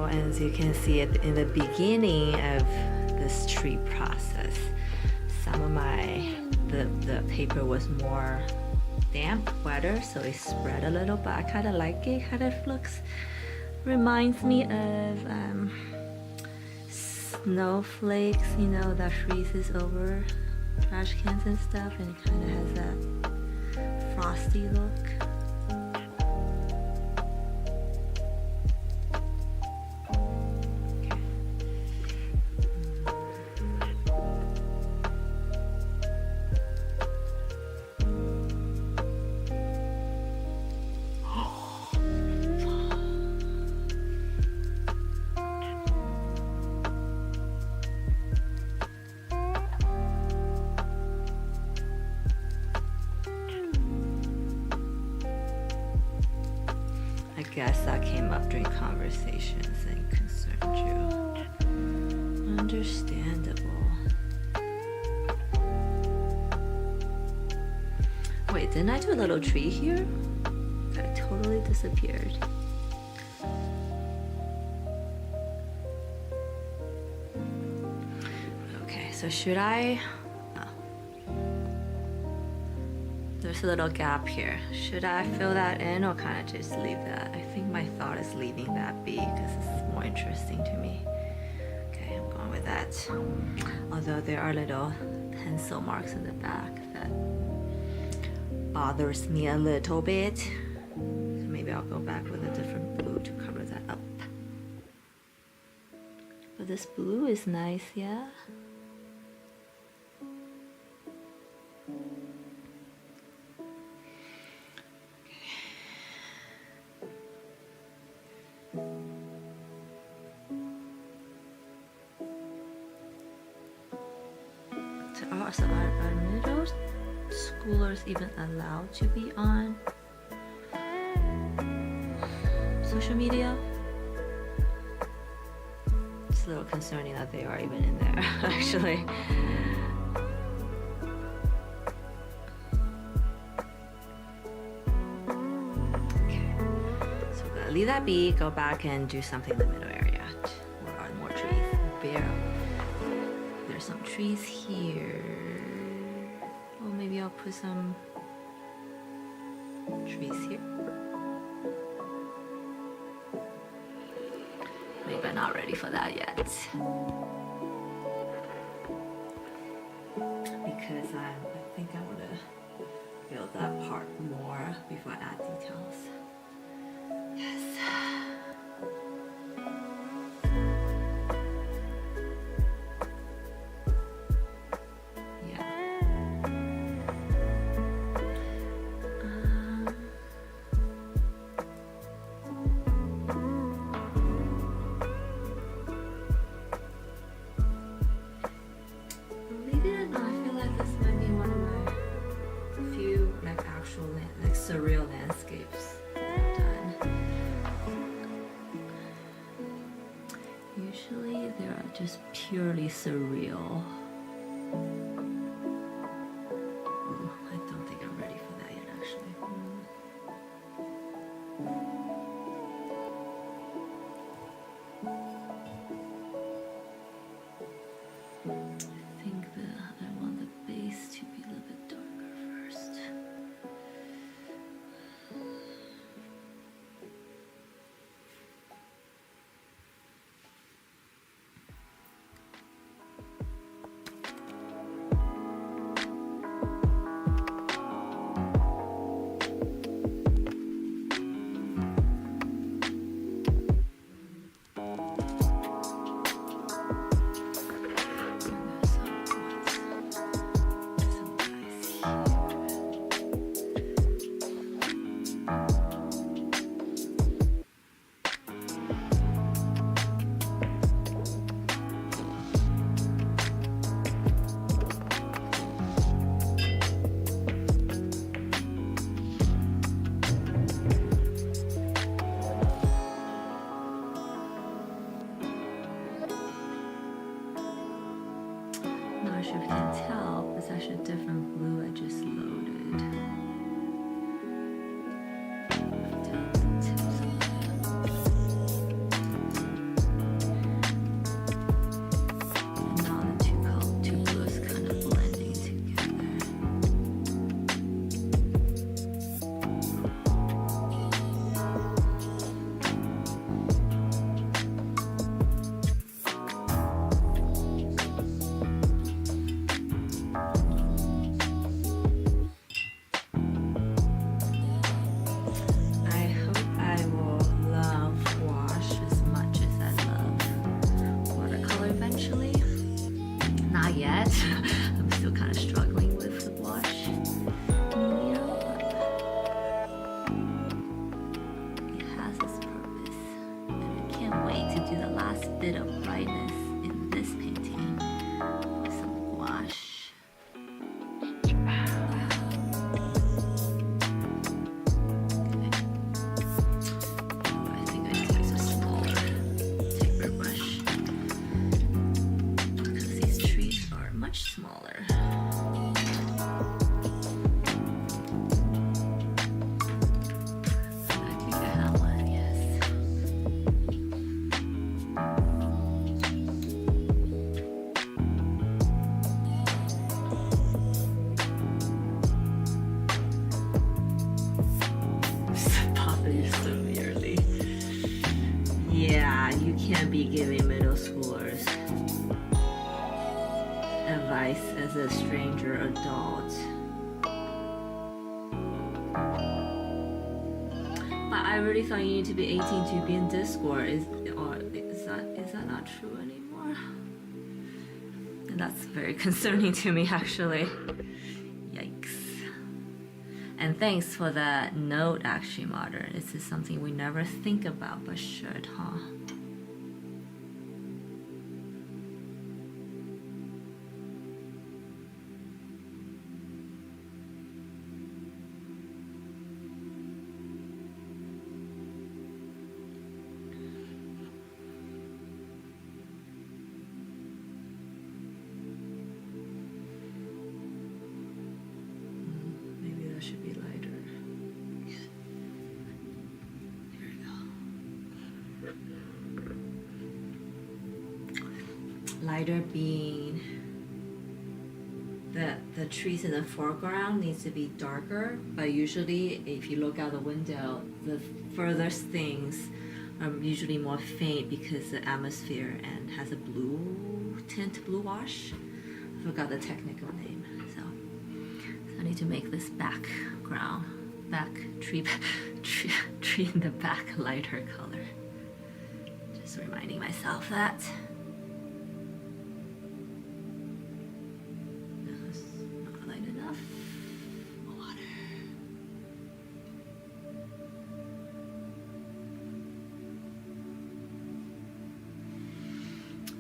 As you can see in the beginning of this tree process, some of my the paper was more damp, wetter, so it spread a little, but I kind of like it. Kind of looks, reminds me of snowflakes, you know, that freezes over trash cans and stuff, and it kind of has that frosty look. I guess that came up during conversations and concerned you. Understandable. Wait, didn't I do a little tree here? That totally disappeared. Okay, so should I... There's a little gap here. Should I fill that in or kind of just leave that? I think my thought is leaving that be because it's more interesting to me. Okay, I'm going with that. Although there are little pencil marks in the back that bothers me a little bit. So maybe I'll go back with a different blue to cover that up. But this blue is nice, yeah? So are middle schoolers even allowed to be on social media? It's a little concerning that they are even in there, actually. Okay, so we're gonna leave that be, go back and do something in the middle area. Where are more trees? There's some trees here. Oh, maybe I'll put some trees here. Maybe I'm not ready for that yet. Because I think I want to build that part more before I add details. Yes. Surreal landscapes that I've done. Usually they are just purely surreal. I don't think I'm ready for that yet, actually. I think I want the base to be a little bit darker first. can't be giving middle schoolers advice as a stranger adult. But I really thought you need to be 18 to be in Discord. Is that not true anymore? And that's very concerning to me, actually. Yikes. And thanks for that note, actually, Modern. This is something we never think about, but should, huh? Should be lighter. Here we go. Lighter being the trees in the foreground needs to be darker, but usually if you look out the window, the furthest things are usually more faint because the atmosphere and has a blue tint, blue wash. I forgot the technical name. I need to make this background, tree in the back lighter color. Just reminding myself that. No, it's not light enough. Water.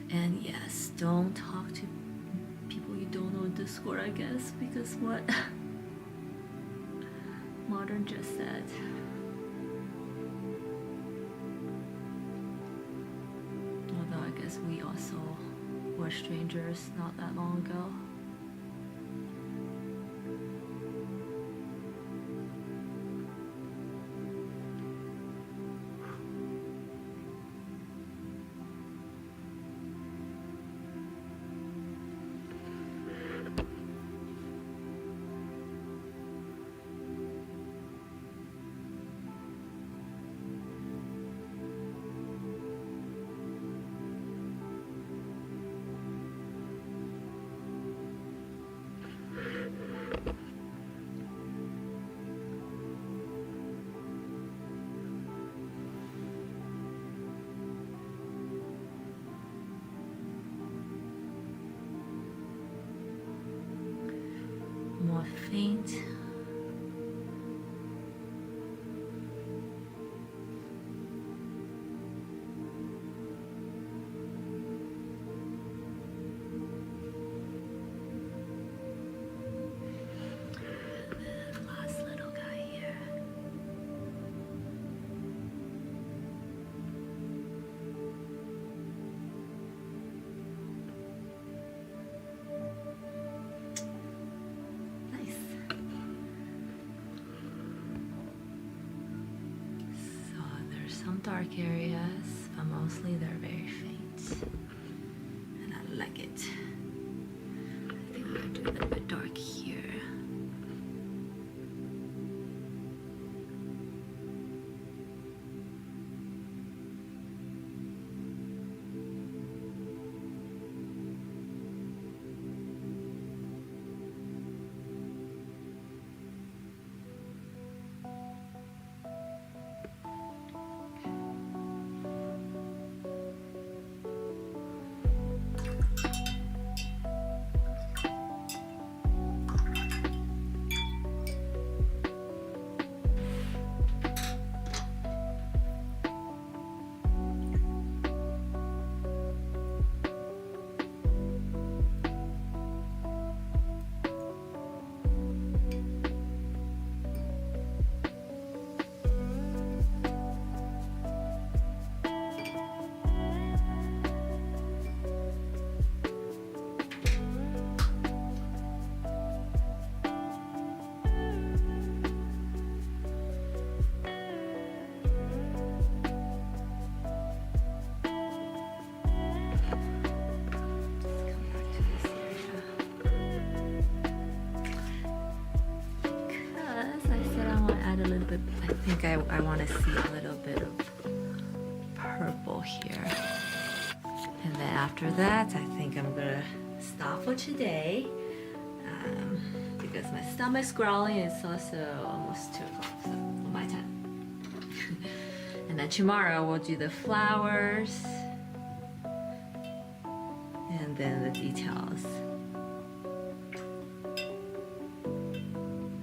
And yes, don't talk to people you don't know in Discord, I guess, because what Modern just said. Although I guess we also were strangers not that long ago. More faint. Last little guy here. Some dark areas, but mostly they're very faint. And I like it. I think I'm gonna do a little bit dark here. I think I want to see a little bit of purple here. And then after that, I think I'm gonna stop for today because my stomach's growling. It's also almost 2 o'clock, so on my time. And then tomorrow we'll do the flowers and then the details.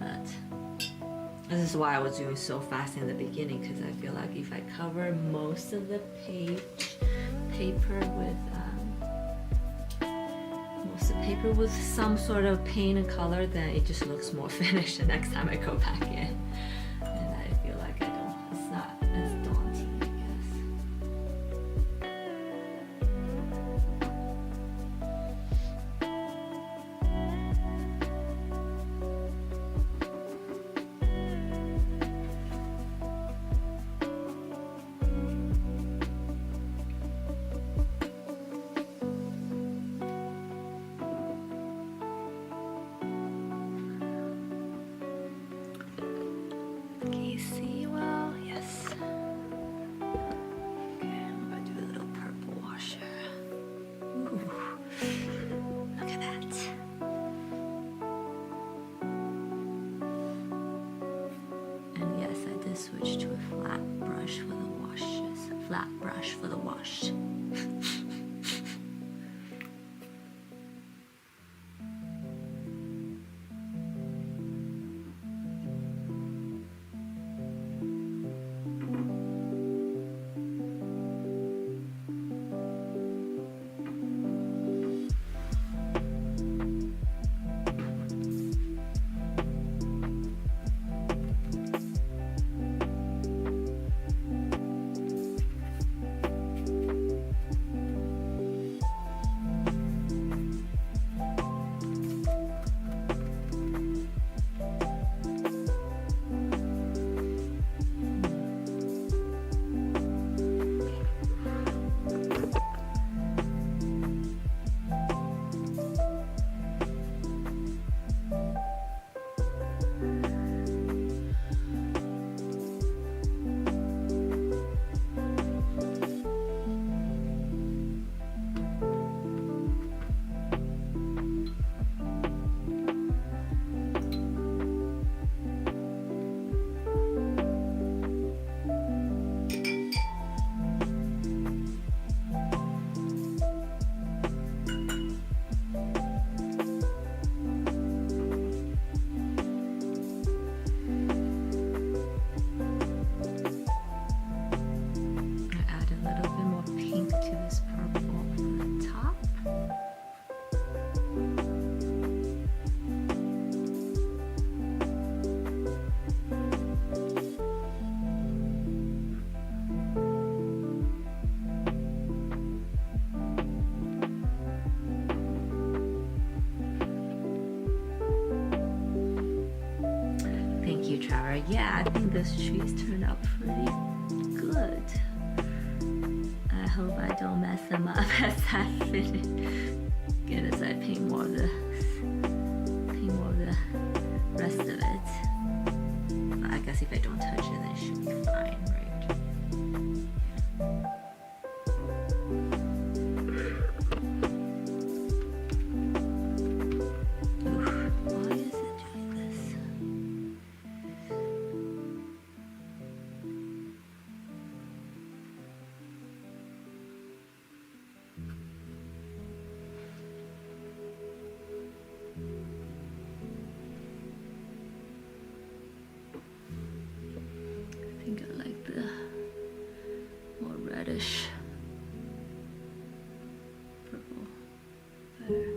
But this is why I was doing so fast in the beginning, because I feel like if I cover most of the paper with some sort of paint and color, then it just looks more finished the next time I go back in. And I feel like it's not as daunting, I Can you see well? Yes. Okay, I'm gonna do a little purple washer. Ooh, look at that. And yes, I did switch to a flat brush for the washes. Flat brush for the wash. Trevor. Yeah, I think those trees turned out pretty good. I hope I don't mess them up as I finish. Again, as I paint more of the rest of it. But I guess if I don't touch it, then it should be fine, right? I think I like the more reddish purple better.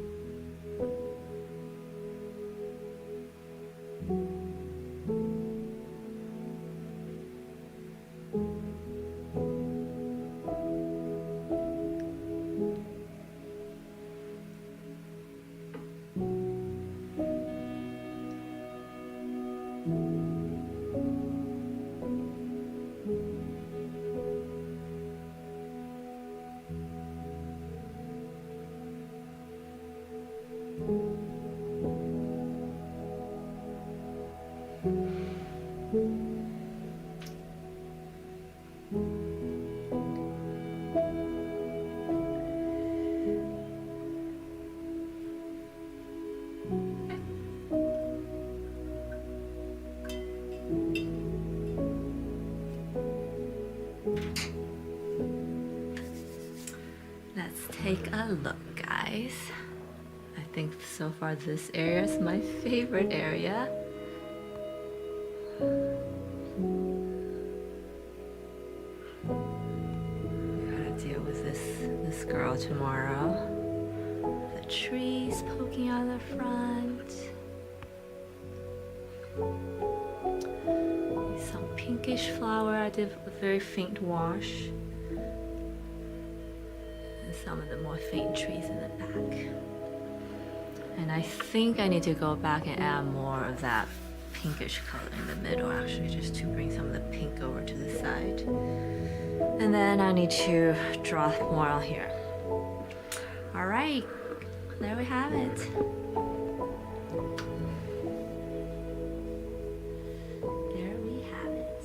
take a look, guys. I think so far this area is my favorite area. Gotta deal with this girl tomorrow. The trees poking out the front. Some pinkish flower. I did a very faint wash. And some of the more faint trees in the back. And I think I need to go back and add more of that pinkish color in the middle, actually, just to bring some of the pink over to the side. And then I need to draw more on here. All right, there we have it. There we have it.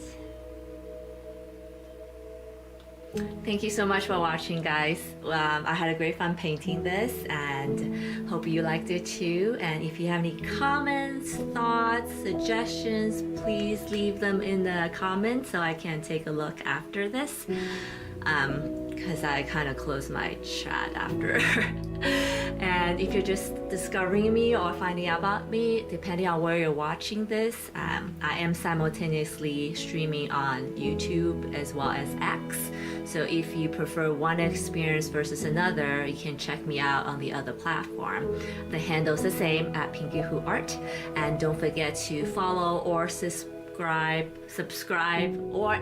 Thank you so much for watching, guys. I had a great fun painting this and hope you liked it too. And if you have any comments, thoughts, suggestions, please leave them in the comments so I can take a look after this. Because I kind of closed my chat after. And if you're just discovering me or finding out about me, depending on where you're watching this, I am simultaneously streaming on YouTube as well as X. So if you prefer one experience versus another, you can check me out on the other platform. The handle's the same at PinkyhootArt. And don't forget to follow or subscribe or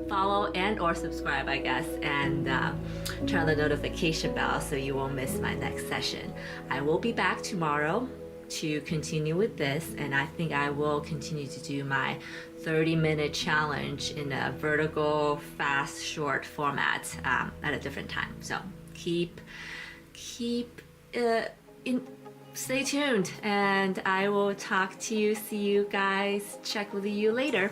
follow and or subscribe, I guess, and turn on the notification bell so you won't miss my next session. I will be back tomorrow to continue with this, and I think I will continue to do my 30-minute challenge in a vertical, fast, short format at a different time. So stay tuned, and I will talk to you, see you guys, check with you later.